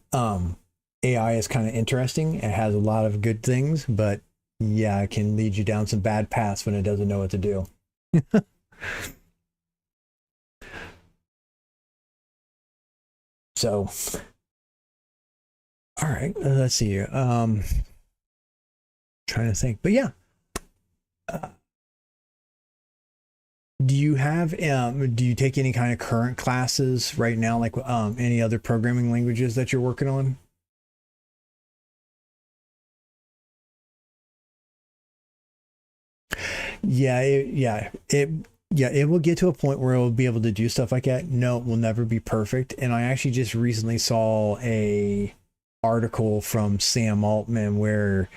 AI is kind of interesting. It has a lot of good things, but yeah, it can lead you down some bad paths when it doesn't know what to do. So, all right, let's see here. Trying to think, but yeah. Do you take any kind of current classes right now, like any other programming languages that you're working on? It will get to a point where it will be able to do stuff like that. No, it will never be perfect. And I actually just recently saw a article from Sam Altman where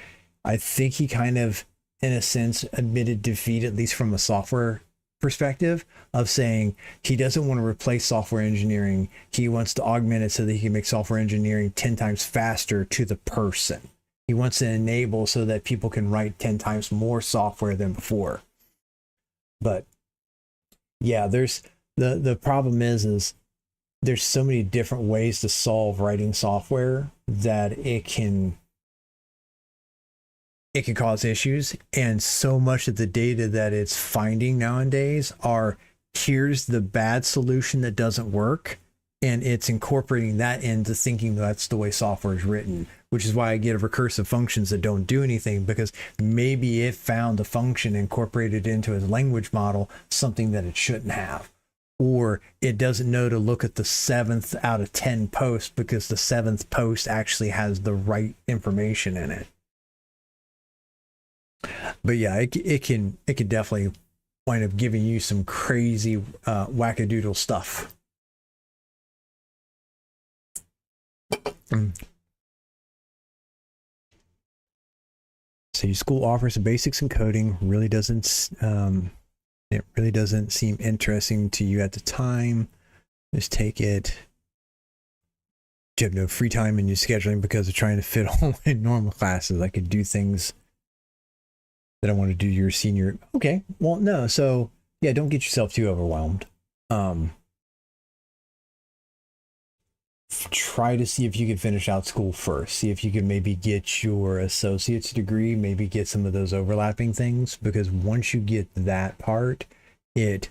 I think he kind of, in a sense, admitted defeat, at least from a software perspective, of saying he doesn't want to replace software engineering. He wants to augment it so that he can make software engineering 10 times faster to the person. He wants to enable so that people can write 10 times more software than before. But yeah, there's the problem is there's so many different ways to solve writing software that it can cause issues. And so much of the data that it's finding nowadays are, here's the bad solution that doesn't work, and it's incorporating that into thinking that's the way software is written, which is why I get recursive functions that don't do anything, because maybe it found a function incorporated into its language model, something that it shouldn't have. Or it doesn't know to look at the 7th out of 10 posts because the 7th post actually has the right information in it. But yeah, it can definitely wind up giving you some crazy wackadoodle stuff. So your school offers the basics in coding. Really doesn't it really doesn't seem interesting to you at the time. Just take it. You have no free time in your scheduling because of trying to fit all my normal classes. I could do things that I want to do your senior. Okay, well, no. So yeah, don't get yourself too overwhelmed. Try to see if you can finish out school first. See if you can maybe get your associate's degree, maybe get some of those overlapping things, because once you get that part, it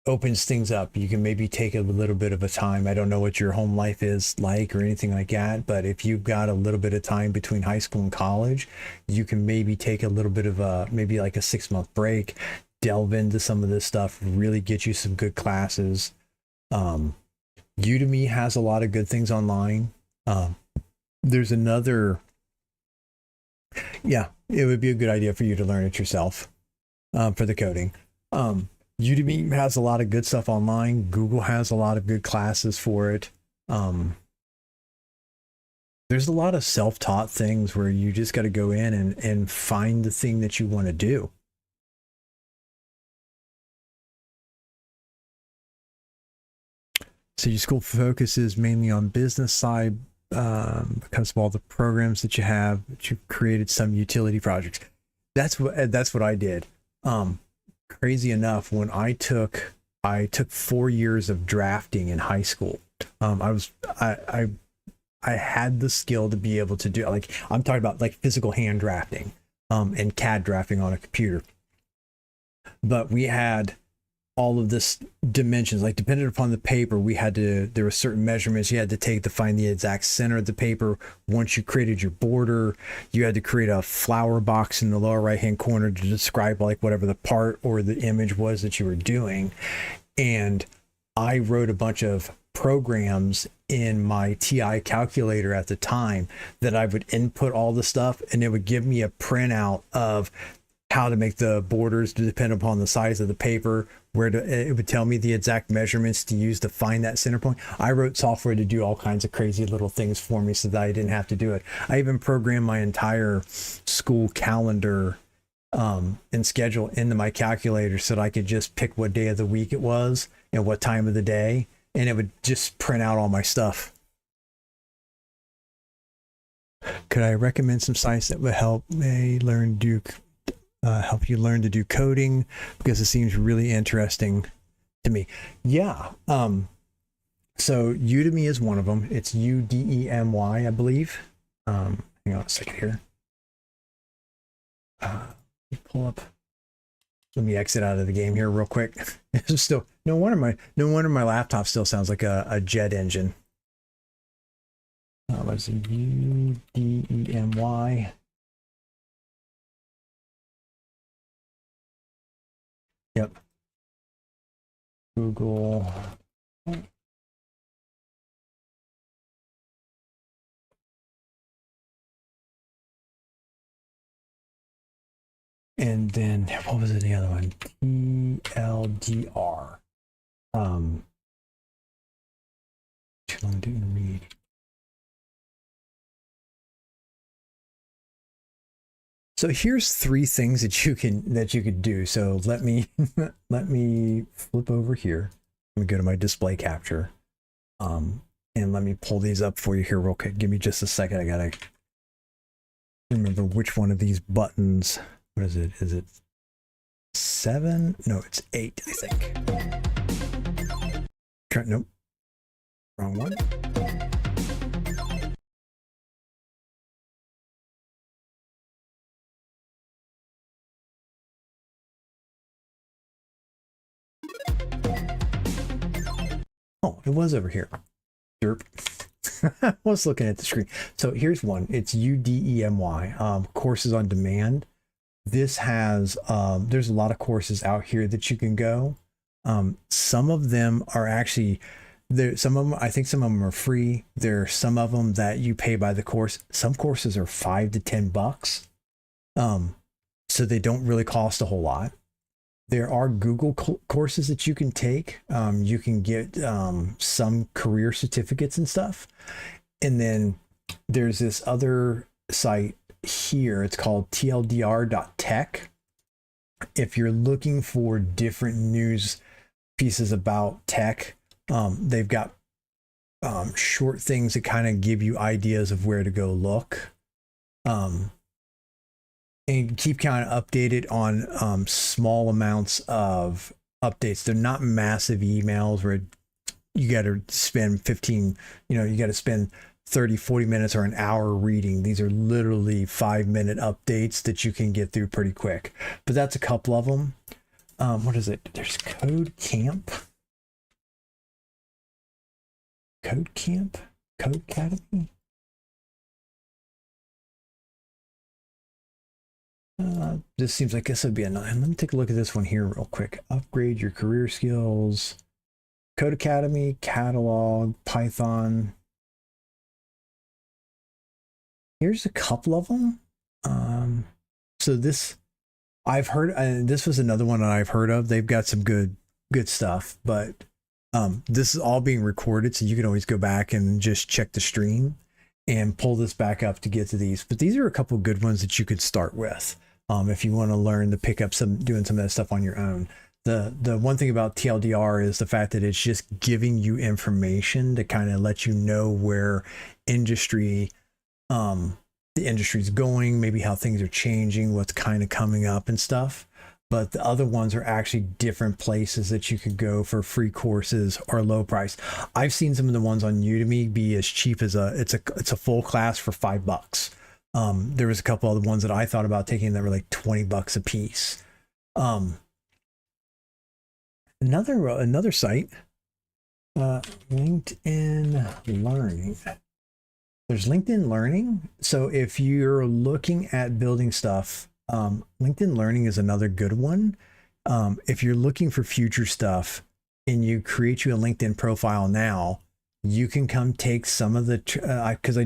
opens things up. You can maybe take a little bit of a time. I don't know what your home life is like or anything like that, but if you've got a little bit of time between high school and college, you can maybe take a little bit of maybe like a 6-month break, delve into some of this stuff, really get you some good classes. Udemy has a lot of good things online. There's another, yeah, it would be a good idea for you to learn it yourself, for the coding. Udemy has a lot of good stuff online. Google has a lot of good classes for it. There's a lot of self-taught things where you just got to go in and find the thing that you want to do. So your school focuses mainly on business side because of all the programs that you have. But you've created some utility projects. That's what I did. Crazy enough, when I took 4 years of drafting in high school. I had the skill to be able to do, like, I'm talking about like physical hand drafting, and CAD drafting on a computer. But we had all of this dimensions, like depending upon the paper, there were certain measurements you had to take to find the exact center of the paper. Once you created your border, you had to create a flower box in the lower right hand corner to describe like whatever the part or the image was that you were doing. And I wrote a bunch of programs in my TI calculator at the time that I would input all the stuff, and it would give me a printout of how to make the borders to depend upon the size of the paper, it would tell me the exact measurements to use to find that center point. I wrote software to do all kinds of crazy little things for me so that I didn't have to do it. I even programmed my entire school calendar and schedule into my calculator so that I could just pick what day of the week it was and what time of the day, and it would just print out all my stuff. Could I recommend some sites that would help you learn to do coding, because it seems really interesting to me? Yeah. So Udemy is one of them. It's Udemy, I believe. Hang on a second here. Let me pull up. Let me exit out of the game here real quick. It's still no wonder my laptop still sounds like a jet engine. What is it? Udemy. Yep. Google. And then what was it, the other one? TLDR. Too long to read. So here's 3 things that you could do. So let me flip over here. Let me go to my display capture. And let me pull these up for you here real quick. Give me just a second. I gotta remember which one of these buttons. What is it? Is it 7? No, it's 8, I think. Nope. Wrong one. Oh, it was over here. Derp. I was looking at the screen. So here's one. It's Udemy, courses on demand. This has, there's a lot of courses out here that you can go. Some of them are actually, some of them, I think some of them are free. There are some of them that you pay by the course. Some courses are $5 to $10. So they don't really cost a whole lot. There are Google courses that you can take. You can get some career certificates and stuff. And then there's this other site here. It's called tldr.tech. If you're looking for different news pieces about tech. They've got short things that kind of give you ideas of where to go look. And keep kind of updated on small amounts of updates. They're not massive emails where you got to spend 15, you got to spend 30, 40 minutes or an hour reading. These are literally 5-minute updates that you can get through pretty quick. But that's a couple of them. What is it? There's Code Camp. Code Academy. This seems like this would be a nice. Let me take a look at this one here real quick. Upgrade your career skills. Code Academy, catalog, Python. Here's a couple of them. So this I've heard, and this was another one that I've heard of. They've got some good stuff, but this is all being recorded, so you can always go back and just check the stream and pull this back up to get to these. But these are a couple good ones that you could start with if you want to learn to pick up doing some of that stuff on your own. The one thing about TLDR is the fact that it's just giving you information to kind of let you know where the industry's going, maybe how things are changing, what's kind of coming up and stuff. But the other ones are actually different places that you could go for free courses or low price. I've seen some of the ones on Udemy be as cheap as it's a full class for $5. There was a couple other ones that I thought about taking that were like $20 a piece. Another site, LinkedIn Learning. There's LinkedIn Learning. So if you're looking at building stuff, LinkedIn Learning is another good one. If you're looking for future stuff and you create you a LinkedIn profile now, you can come take some of the, because they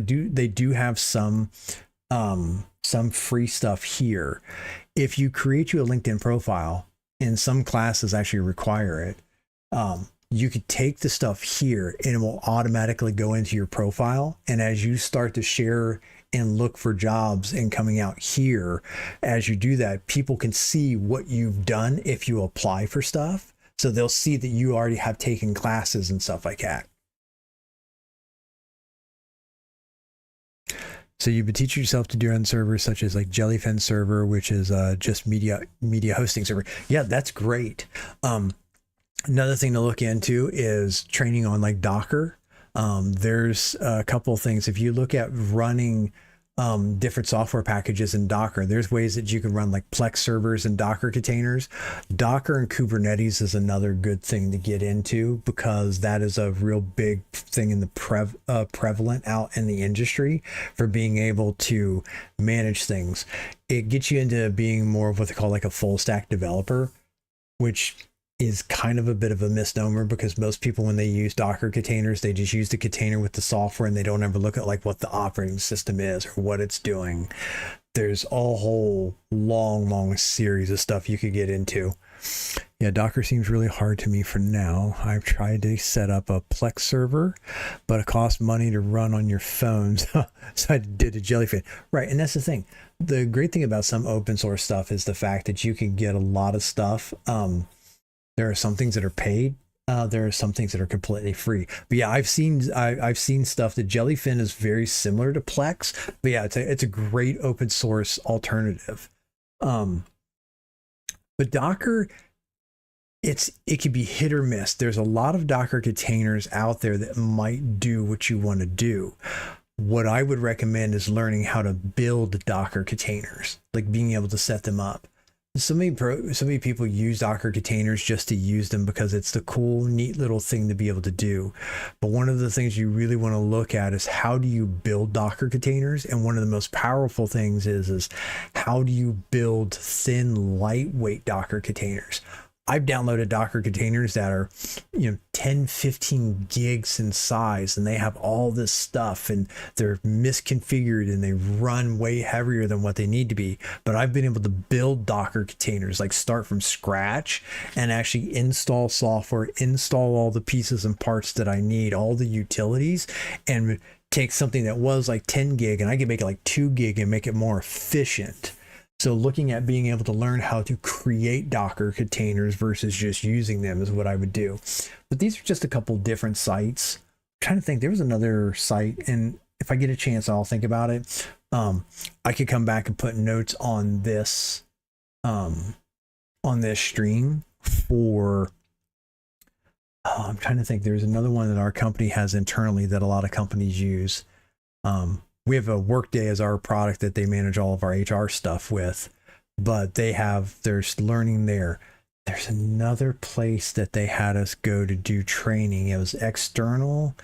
do have some free stuff here. If you create you a LinkedIn profile, and some classes actually require it, you could take the stuff here and it will automatically go into your profile. And as you start to share and look for jobs and coming out here, as you do that, people can see what you've done if you apply for stuff. So they'll see that you already have taken classes and stuff like that. So you've been teaching yourself to do on servers such as like Jellyfin server, which is just media hosting server. Yeah, that's great. Another thing to look into is training on like Docker. There's a couple of things. If you look at running different software packages in Docker, there's ways that you can run like Plex servers and Docker containers. Docker and Kubernetes is another good thing to get into, because that is a real big thing in the prevalent out in the industry for being able to manage things. It gets you into being more of what they call like a full stack developer, which is kind of a bit of a misnomer, because most people, when they use Docker containers, they just use the container with the software and they don't ever look at like what the operating system is or what it's doing. There's a whole long series of stuff you could get into. Yeah, Docker seems really hard to me for now. I've tried to set up a Plex server, but it costs money to run on your phones. So I did a Jellyfin. Right, and that's the thing. The great thing about some open source stuff is the fact that you can get a lot of stuff. There are some things that are paid. There are some things that are completely free. But yeah, I've seen stuff that Jellyfin is very similar to Plex. But yeah, it's a great open source alternative. But Docker, it could be hit or miss. There's a lot of Docker containers out there that might do what you want to do. What I would recommend is learning how to build Docker containers, like being able to set them up. So many people use Docker containers just to use them because it's the cool, neat little thing to be able to do. But one of the things you really want to look at is how do you build Docker containers? And one of the most powerful things is how do you build thin, lightweight Docker containers? I've downloaded Docker containers that are, 10, 15 gigs in size, and they have all this stuff and they're misconfigured and they run way heavier than what they need to be. But I've been able to build Docker containers, like start from scratch and actually install software, install all the pieces and parts that I need, all the utilities, and take something that was like 10 gig and I can make it like 2 gig and make it more efficient. So looking at being able to learn how to create Docker containers versus just using them is what I would do. But these are just a couple different sites. I'm trying to think, there was another site, and if I get a chance, I'll think about it. I could come back and put notes on this stream for, I'm trying to think, there's another one that our company has internally that a lot of companies use. We have a Workday as our product that they manage all of our HR stuff with, but there's learning there. There's another place that they had us go to do training. It was external,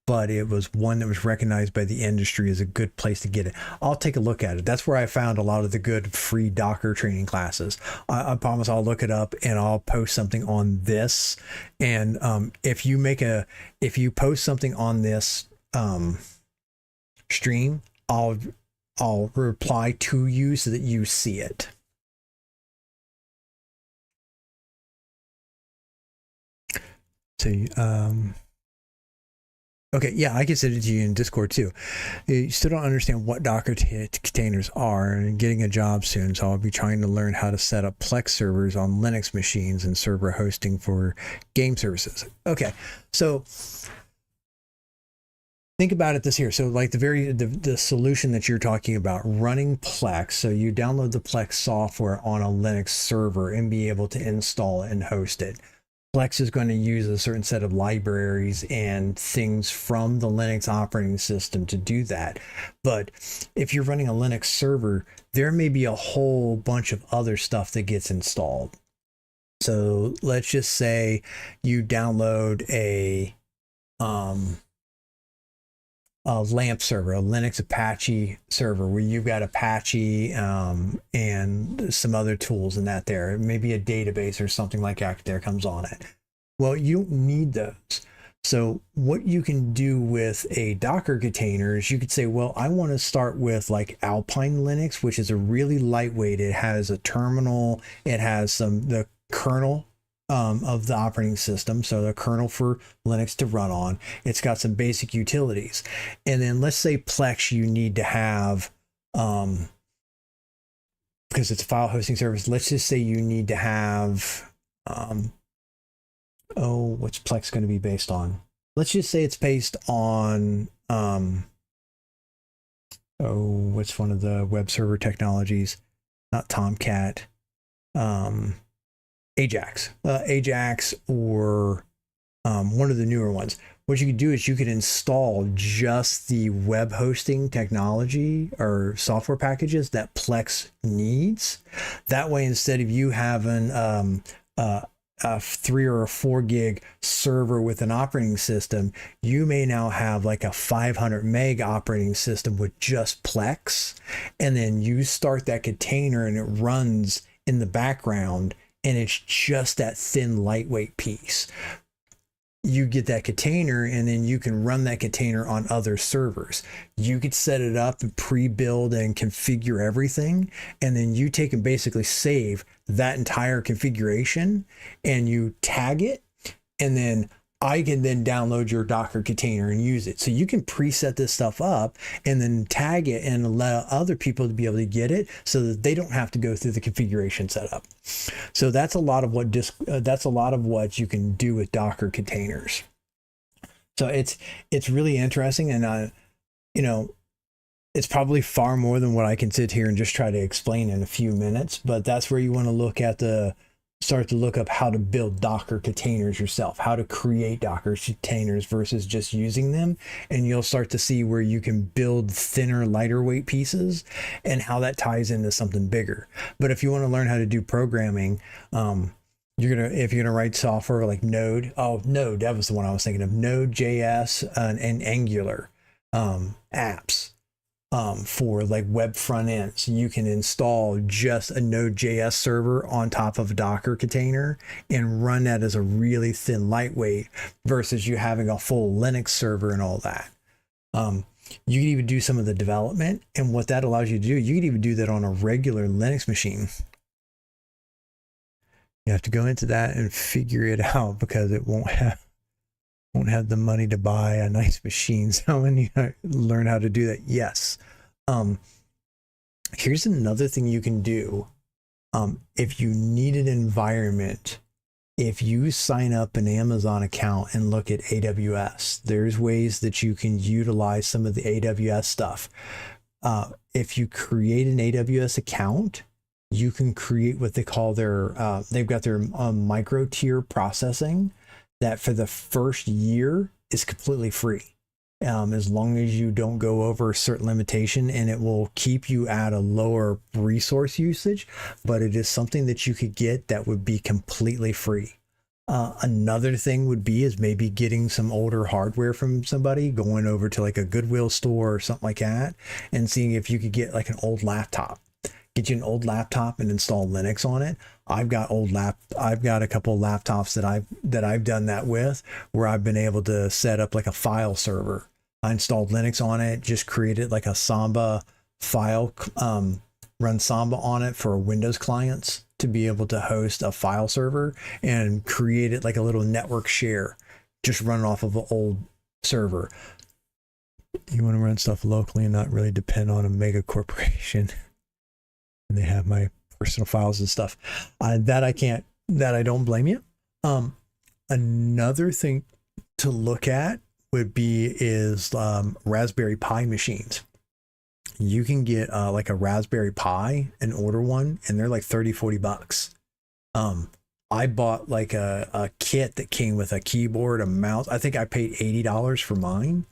but it was one that was recognized by the industry as a good place to get it. I'll take a look at it. That's where I found a lot of the good free Docker training classes. I promise I'll look it up and I'll post something on this. And if you post something on this stream, I'll reply to you so that you see it. So okay, yeah, I can send it to you in Discord too. You still don't understand what Docker containers are, and getting a job soon, so I'll be trying to learn how to set up Plex servers on Linux machines and server hosting for game services. Okay, so think about it this here. So like the solution that you're talking about, running Plex. So you download the Plex software on a Linux server and be able to install it and host it. Plex is going to use a certain set of libraries and things from the Linux operating system to do that. But if you're running a Linux server, there may be a whole bunch of other stuff that gets installed. So let's just say you download a LAMP server, a Linux Apache server, where you've got Apache and some other tools in that there. Maybe a database or something like that there comes on it. Well, you don't need those. So what you can do with a Docker container is you could say, well, I want to start with like Alpine Linux, which is a really lightweight. It has a terminal. It has the kernel of the operating system, so the kernel for Linux to run on. It's got some basic utilities, and then let's say Plex you need to have because it's a file hosting service. Let's just say you need to have what's Plex going to be based on? Let's just say it's based on what's one of the web server technologies? Not Tomcat. Ajax or one of the newer ones. What you could do is you could install just the web hosting technology or software packages that Plex needs. That way, instead of you having a 3 or a 4 gig server with an operating system, you may now have like a 500 meg operating system with just Plex, and then you start that container and it runs in the background. And it's just that thin, lightweight piece. You get that container, and then you can run that container on other servers. You could set it up and pre-build and configure everything, and then you take and basically save that entire configuration, and you tag it, and then I can then download your Docker container and use it. So you can preset this stuff up and then tag it and allow other people to be able to get it so that they don't have to go through the configuration setup. So that's a lot of what you can do with Docker containers. So it's really interesting, and it's probably far more than what I can sit here and just try to explain in a few minutes, but that's where you want to start to look up how to build Docker containers yourself, how to create Docker containers versus just using them. And you'll start to see where you can build thinner, lighter weight pieces and how that ties into something bigger. But if you want to learn how to do programming, if you're going to write software like Node, that was the one I was thinking of, Node.js and Angular apps. For like web front ends, you can install just a Node.js server on top of a Docker container and run that as a really thin, lightweight versus you having a full Linux server and all that. You can even do some of the development, and what that allows you to do, you can even do that on a regular Linux machine. You have to go into that and figure it out because it won't have the money to buy a nice machine. So when you learn how to do that, yes. Here's another thing you can do. If you need an environment, if you sign up an Amazon account and look at AWS, there's ways that you can utilize some of the AWS stuff. If you create an AWS account, you can create what they call their, they've got their micro tier processing that for the first year is completely free. As long as you don't go over a certain limitation, and it will keep you at a lower resource usage, but it is something that you could get that would be completely free. Another thing would be is maybe getting some older hardware from somebody, going over to like a Goodwill store or something like that, and seeing if you could get like an old laptop. Get you an old laptop and install Linux on it. I've got a couple of laptops that I've done that with, where I've been able to set up like a file server. I installed Linux on it, just created like a Samba file, run Samba on it for Windows clients to be able to host a file server, and created like a little network share, just run off of an old server. You want to run stuff locally and not really depend on a mega corporation. And they have my personal files and stuff. That I don't blame you. Another thing to look at would be Raspberry Pi machines. You can get like a Raspberry Pi and order one, and they're like $30-40. I bought like a kit that came with a keyboard, a mouse. I think I paid $80 for mine.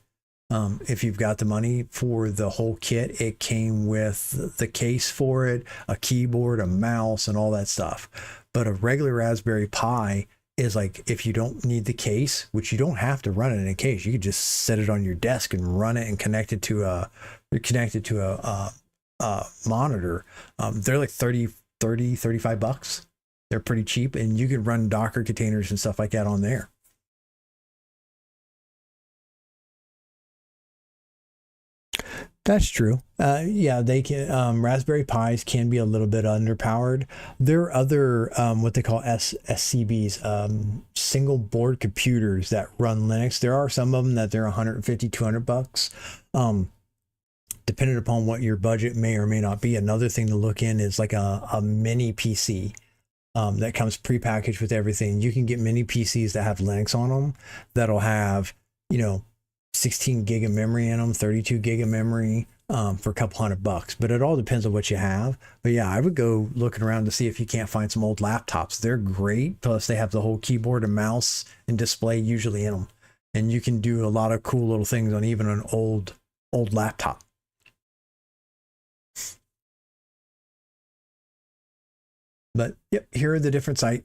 If you've got the money for the whole kit, it came with the case for it, a keyboard, a mouse, and all that stuff. But a regular Raspberry Pi is like, if you don't need the case, which you don't have to run it in a case, you could just set it on your desk and run it and connect it to a monitor. They're like $35. They're pretty cheap, and you can run Docker containers and stuff like that on there. That's true. Yeah, they can. Raspberry Pis can be a little bit underpowered. There are other what they call SCBs, single board computers that run Linux. There are some of them that they're $150-200. Depending upon what your budget may or may not be. Another thing to look in is like a mini PC that comes prepackaged with everything. You can get mini PCs that have Linux on them that'll have, 16 gig of memory in them, 32 gig of memory for a couple $100, but it all depends on what you have. But yeah, I would go looking around to see if you can't find some old laptops. They're great. Plus they have the whole keyboard and mouse and display usually in them. And you can do a lot of cool little things on even an old laptop. But yep, here are the different sites.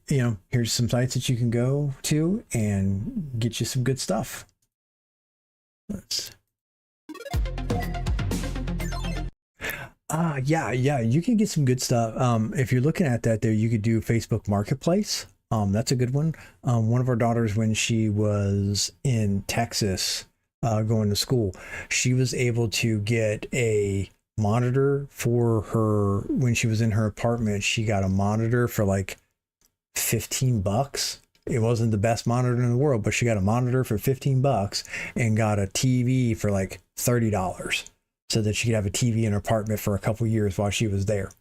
Here's some sites that you can go to and get you some good stuff. Yeah, you can get some good stuff. If you're looking at that there, you could do Facebook Marketplace. That's a good one. One of our daughters, when she was in Texas going to school, she was able to get a monitor for her. When she was in her apartment, she got a monitor for like $15. It wasn't the best monitor in the world, but she got a monitor for $15 and got a TV for like $30, so that she could have a TV in her apartment for a couple years while she was there.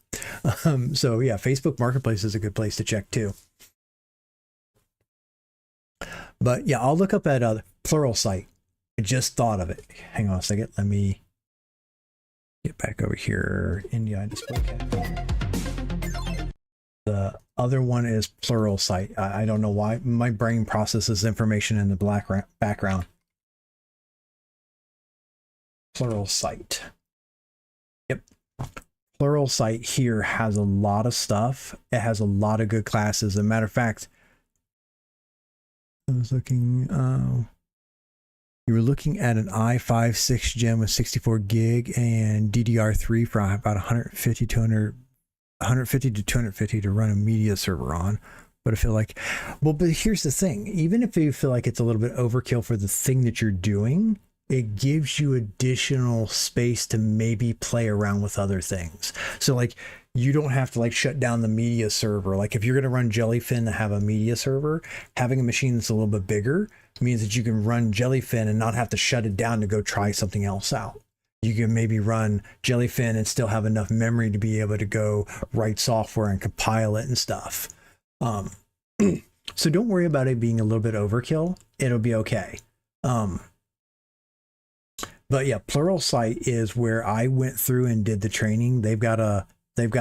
So yeah, Facebook Marketplace is a good place to check too. But yeah, I'll look up at Pluralsight. I just thought of it. Hang on a second. Let me get back over here. NDI display cap. The other one is Pluralsight. I don't know why. My brain processes information in the background. Pluralsight. Yep. Pluralsight here has a lot of stuff. It has a lot of good classes. As a matter of fact, I was looking, you were looking at an i5 6th gen with 64 gig and DDR3 for about 150 to 250 to run a media server on. But I feel like, but here's the thing, even if you feel like it's a little bit overkill for the thing that you're doing, it gives you additional space to maybe play around with other things. So like, you don't have to like shut down the media server. Like if you're going to run Jellyfin to have a media server, having a machine that's a little bit bigger means that you can run Jellyfin and not have to shut it down to go try something else out. You can maybe run Jellyfin and still have enough memory to be able to go write software and compile it and stuff. So don't worry about it being a little bit overkill. It'll be okay. But yeah, Pluralsight is where I went through and did the training. They've got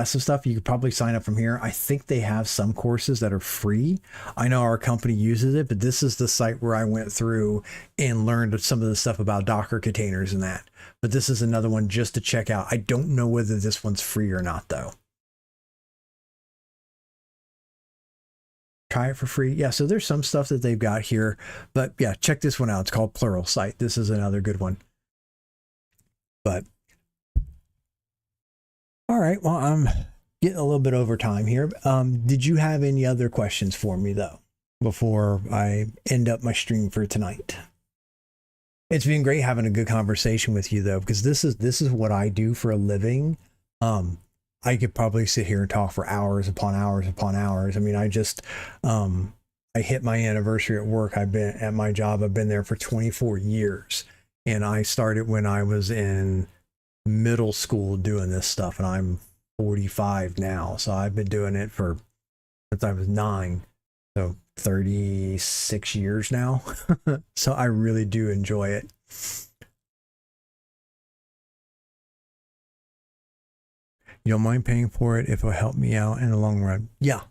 some stuff you could probably sign up from here. I think they have some courses that are free. I know our company uses it, but this is the site where I went through and learned some of the stuff about Docker containers and that. But this is another one just to check out. I don't know whether this one's free or not, though. Try it for free. Yeah, so there's some stuff that they've got here. But yeah, check this one out. It's called Pluralsight. This is another good one. But all right, well, I'm getting a little bit over time here. Did you have any other questions for me, though, before I end up my stream for tonight? It's been great having a good conversation with you, though, because this is what I do for a living. I could probably sit here and talk for hours upon hours upon hours. I mean, I hit my anniversary at work. I've been at my job. I've been there for 24 years, and I started when I was in middle school doing this stuff, and I'm 45 now. So I've been doing it since I was 9. So 36 years now. So I really do enjoy it. You don't mind paying for it if it'll help me out in the long run? Yeah.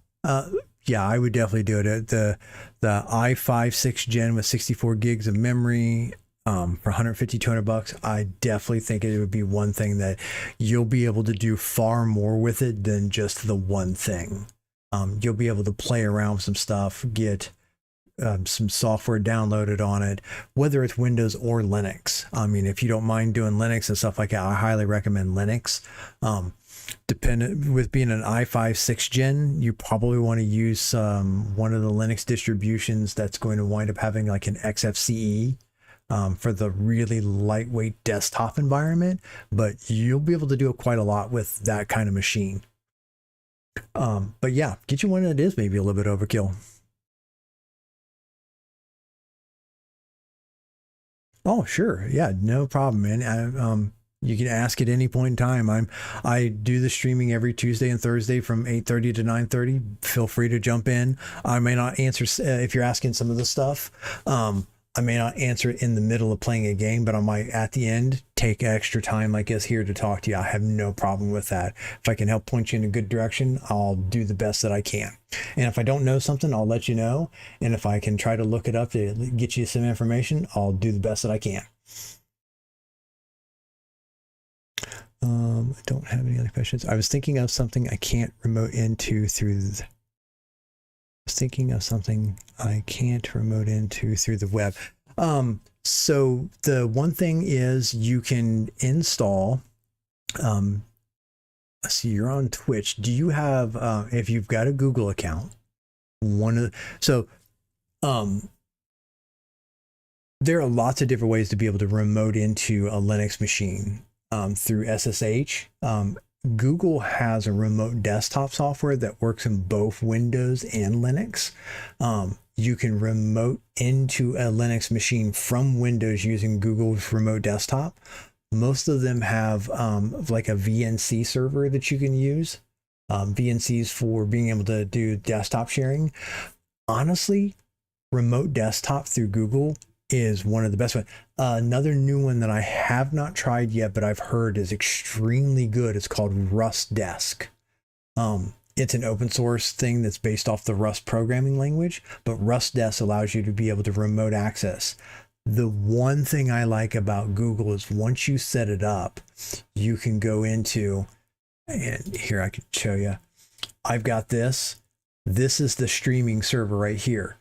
Yeah, I would definitely do it. The i5 6th gen with 64 gigs of memory, for 150, 200 bucks, I definitely think it would be one thing that you'll be able to do far more with it than just the one thing. You'll be able to play around with some stuff, get some software downloaded on it, whether it's Windows or Linux. I mean, if you don't mind doing Linux and stuff like that, I highly recommend Linux. Dependent with being an i5 6th gen, you probably want to use one of the Linux distributions that's going to wind up having like an XFCE for the really lightweight desktop environment, but you'll be able to do quite a lot with that kind of machine. But yeah, get you one that is maybe a little bit overkill. Oh, sure. Yeah, no problem, man. You can ask at any point in time. I do the streaming every Tuesday and Thursday from 8:30 to 9:30. Feel free to jump in. I may not answer if you're asking some of the stuff. I may not answer it in the middle of playing a game, but I might at the end take extra time, I guess, here to talk to you. I have no problem with that. If I can help point you in a good direction, I'll do the best that I can. And if I don't know something, I'll let you know. And if I can try to look it up to get you some information, I'll do the best that I can. I don't have any other questions. I was thinking of something I can't remote into through the web. So the one thing is you can install, let's see, you're on Twitch. Do you have, if you've got a Google account, there are lots of different ways to be able to remote into a Linux machine through SSH. Google has a remote desktop software that works in both Windows and Linux. You can remote into a Linux machine from Windows using Google's remote desktop. Most of them have like a VNC server that you can use. VNCs for being able to do desktop sharing. Honestly, remote desktop through Google is one of the best ones. Another new one that I have not tried yet, but I've heard is extremely good. It's called RustDesk. It's an open source thing that's based off the Rust programming language, but RustDesk allows you to be able to remote access. The one thing I like about Google is once you set it up, you can go into, and here I can show you. I've got this. This is the streaming server right here.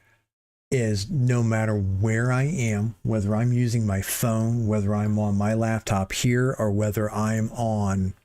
Is no matter where I am, whether I'm using my phone, whether I'm on my laptop here, or whether I'm on,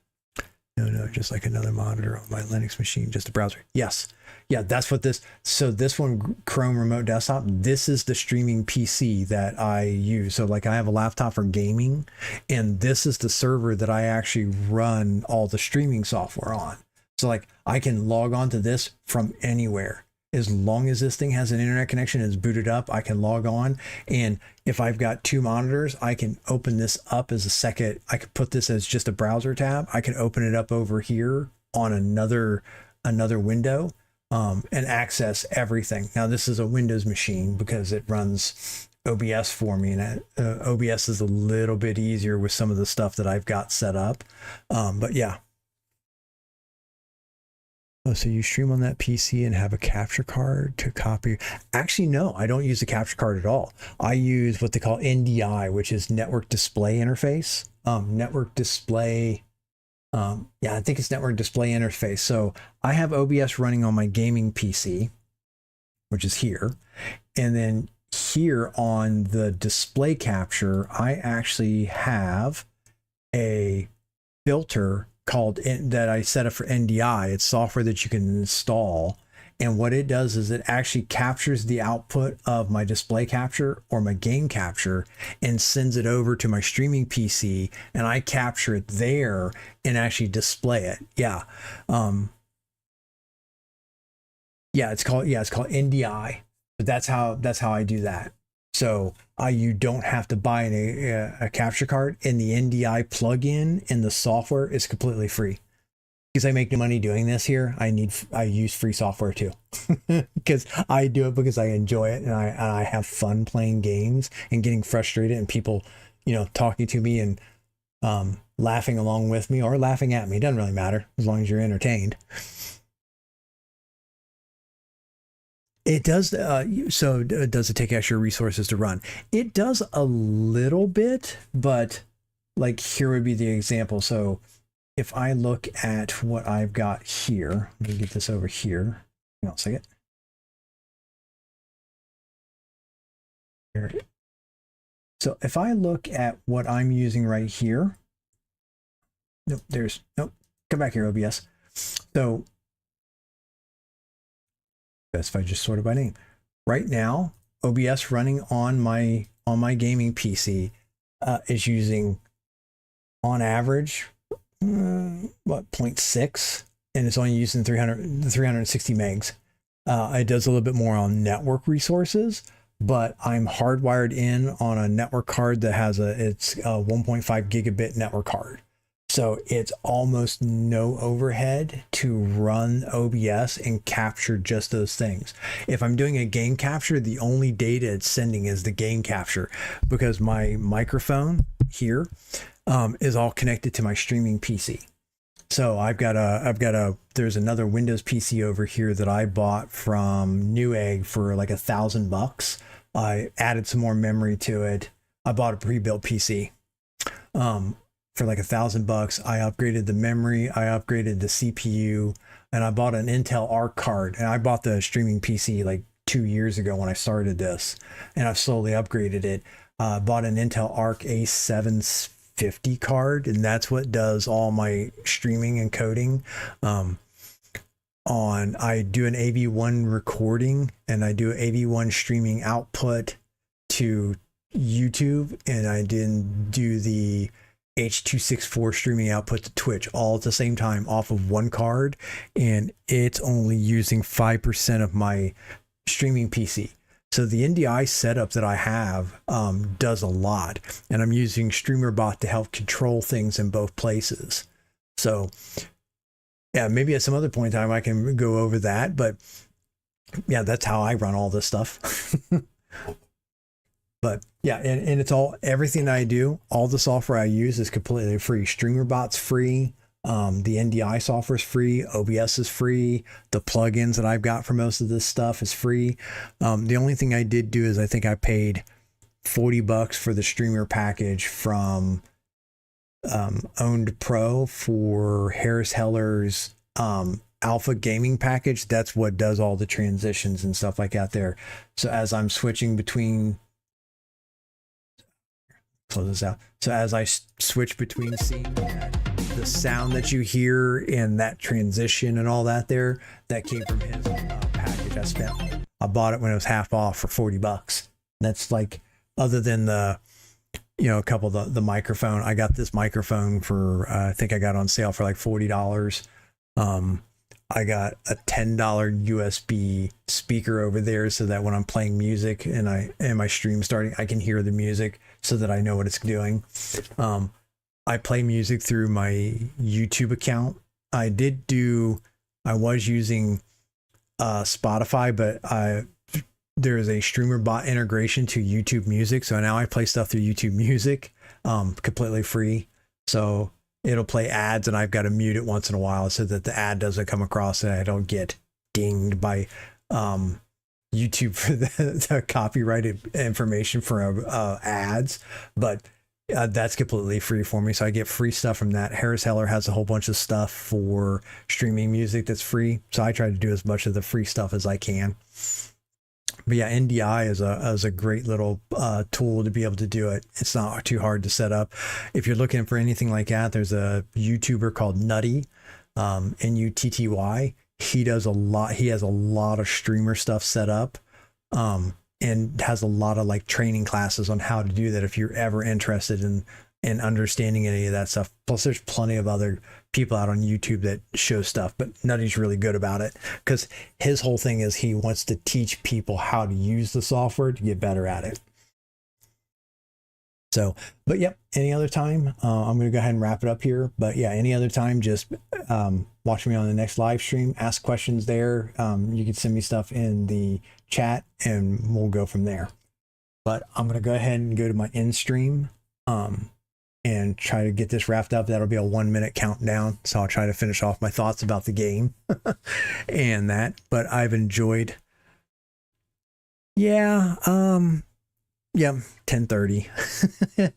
just like another monitor on my Linux machine, just a browser. Yes. Yeah, that's what this, so this one, Chrome Remote Desktop, this is the streaming PC that I use. So like I have a laptop for gaming, and this is the server that I actually run all the streaming software on. So like I can log on to this from anywhere. as long as this thing has an internet connection and is booted up, I can log on. And if I've got two monitors, I can open this up as a second. I could put this as just a browser tab. I can open it up over here on another window, and access everything. Now this is a Windows machine because it runs OBS for me, and OBS is a little bit easier with some of the stuff that I've got set up. But yeah. Oh, so you stream on that PC and have a capture card to copy? Actually, no, I don't use the capture card at all. I use what they call NDI, which is Network Display Interface. Network Display, yeah, I think it's Network Display Interface. So I have OBS running on my gaming PC, which is here. And then here on the display capture, I actually have a filter that I set up for NDI. It's software that you can install. And what it does is it actually captures the output of my display capture or my game capture and sends it over to my streaming PC, and I capture it there and actually display it. Yeah. Yeah, it's called NDI, but that's how I do that. So you don't have to buy a capture card, and the NDI plugin in the software is completely free. Because I make no money doing this here, I use free software too. Because I do it because I enjoy it, and I have fun playing games and getting frustrated, and people, talking to me and laughing along with me or laughing at me. It doesn't really matter as long as you're entertained. It does. So does it take extra resources to run? It does a little bit, but like here would be the example. So if I look at what I've got here, let me get this over here. Hang on a second. Here. So if I look at what I'm using right here, nope, come back here, OBS. So best if I just sort it by name. Right now, OBS running on my gaming PC is using, on average, 0.6, and it's only using 360 megs. It does a little bit more on network resources, but I'm hardwired in on a network card that has it's a 1.5 gigabit network card. So it's almost no overhead to run OBS and capture just those things. If I'm doing a game capture, the only data it's sending is the game capture, because my microphone here is all connected to my streaming PC. So there's another Windows PC over here that I bought from Newegg for like $1,000. I added some more memory to it. I bought a pre-built PC. For like $1,000. I upgraded the memory, I upgraded the CPU, and I bought an Intel Arc card. And I bought the streaming PC like 2 years ago when I started this, and I've slowly upgraded it. Bought an Intel Arc A750 card, and that's what does all my streaming and coding. I do an AV1 recording, and I do AV1 streaming output to YouTube, and I didn't do the H.264 streaming output to Twitch all at the same time off of one card, and it's only using 5% of my streaming PC. So the NDI setup that I have does a lot, and I'm using StreamerBot to help control things in both places. So yeah, maybe at some other point in time I can go over that, but yeah, that's how I run all this stuff. But yeah, and it's everything I do, all the software I use is completely free. StreamerBot's free. The NDI software is free. OBS is free. The plugins that I've got for most of this stuff is free. The only thing I did do is I think I paid $40 for the streamer package from Owned Pro for Harris Heller's Alpha Gaming package. That's what does all the transitions and stuff like that there. So as I'm switching between, close this out. So as I switch between seeing the sound that you hear and that transition and all that there, that came from his package. I bought it when it was half off for $40. That's like, other than the, a couple of the microphone. I got this microphone for, I think I got on sale for like $40. I got a $10 USB speaker over there so that when I'm playing music and my stream starting, I can hear the music so that I know what it's doing. I play music through my YouTube account. I was using Spotify, but there is a streamer bot integration to YouTube Music, so now I play stuff through YouTube Music, completely free. So it'll play ads, and I've got to mute it once in a while so that the ad doesn't come across and I don't get dinged by YouTube for the copyrighted information for ads. But that's completely free for me, so I get free stuff from that. Harris Heller has a whole bunch of stuff for streaming music that's free, so I try to do as much of the free stuff as I can. But yeah, NDI is a great little tool to be able to do it. It's not too hard to set up. If you're looking for anything like that, there's a YouTuber called Nutty, Nutty. He does a lot. He has a lot of streamer stuff set up, and has a lot of like training classes on how to do that if you're ever interested in understanding any of that stuff. Plus, there's plenty of other people out on YouTube that show stuff, but Nutty's really good about it because his whole thing is he wants to teach people how to use the software to get better at it. So, but yep, any other time, I'm going to go ahead and wrap it up here. But yeah, any other time, just watch me on the next live stream, ask questions there. You can send me stuff in the chat and we'll go from there. But I'm going to go ahead and go to my end stream. And try to get this wrapped up. That'll be a 1 minute countdown. So I'll try to finish off my thoughts about the game and that, but I've enjoyed. Yeah. 10:30.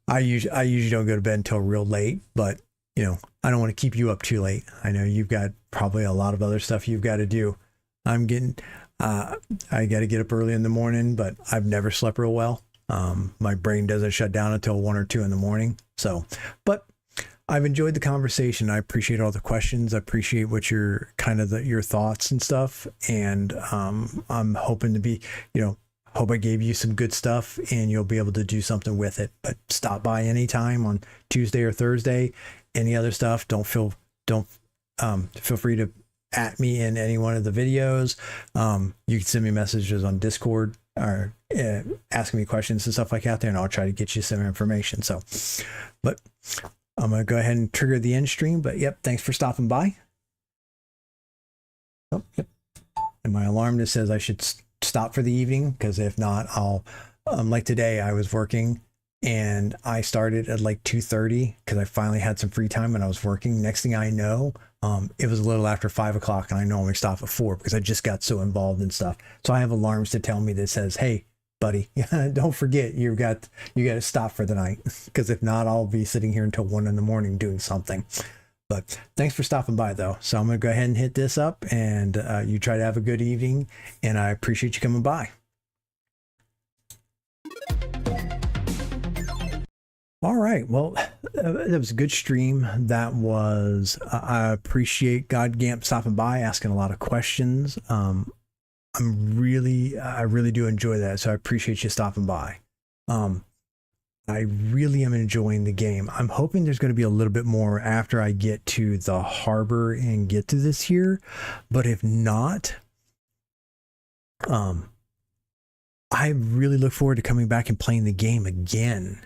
I usually don't go to bed until real late, but you know, I don't want to keep you up too late. I know you've got probably a lot of other stuff you've got to do. I got to get up early in the morning, but I've never slept real well. My brain doesn't shut down until 1 or 2 in the morning. So, but I've enjoyed the conversation. I appreciate all the questions. I appreciate what your thoughts and stuff. And, I'm hoping to be, hope I gave you some good stuff and you'll be able to do something with it. But stop by anytime on Tuesday or Thursday. Any other stuff, feel free to at me in any one of the videos. You can send me messages on Discord or asking me questions and stuff like that there, and I'll try to get you some information. So, but I'm going to go ahead and trigger the end stream. But yep, thanks for stopping by. Oh, yep. And my alarm just says I should stop for the evening, because if not, I'll like today I was working and I started at like 2:30 because I finally had some free time and I was working. Next thing I know, it was a little after 5 o'clock, and I normally stop at 4 because I just got so involved in stuff. So I have alarms to tell me that says, hey, buddy, don't forget you got to stop for the night, because if not, I'll be sitting here until 1 in the morning doing something. But thanks for stopping by though. So I'm going to go ahead and hit this up, and you try to have a good evening, and I appreciate you coming by. All right. Well, that was a good stream. That was, I appreciate GodGamp stopping by, asking a lot of questions. I really do enjoy that. So I appreciate you stopping by. I really am enjoying the game. I'm hoping there's going to be a little bit more after I get to the harbor and get to this here. But if not, I really look forward to coming back and playing the game again.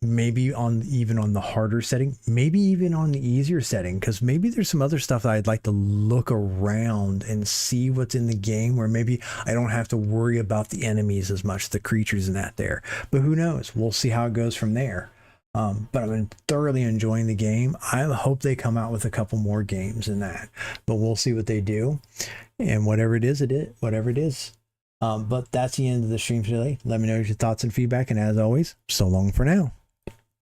Maybe even on the harder setting, maybe even on the easier setting, because maybe there's some other stuff that I'd like to look around and see what's in the game, where maybe I don't have to worry about the enemies as much, the creatures and that there. But who knows? We'll see how it goes from there. But I'm thoroughly enjoying the game. I hope they come out with a couple more games in that, but we'll see what they do. And whatever it is, whatever it is. But that's the end of the stream today. Let me know your thoughts and feedback. And as always, so long for now.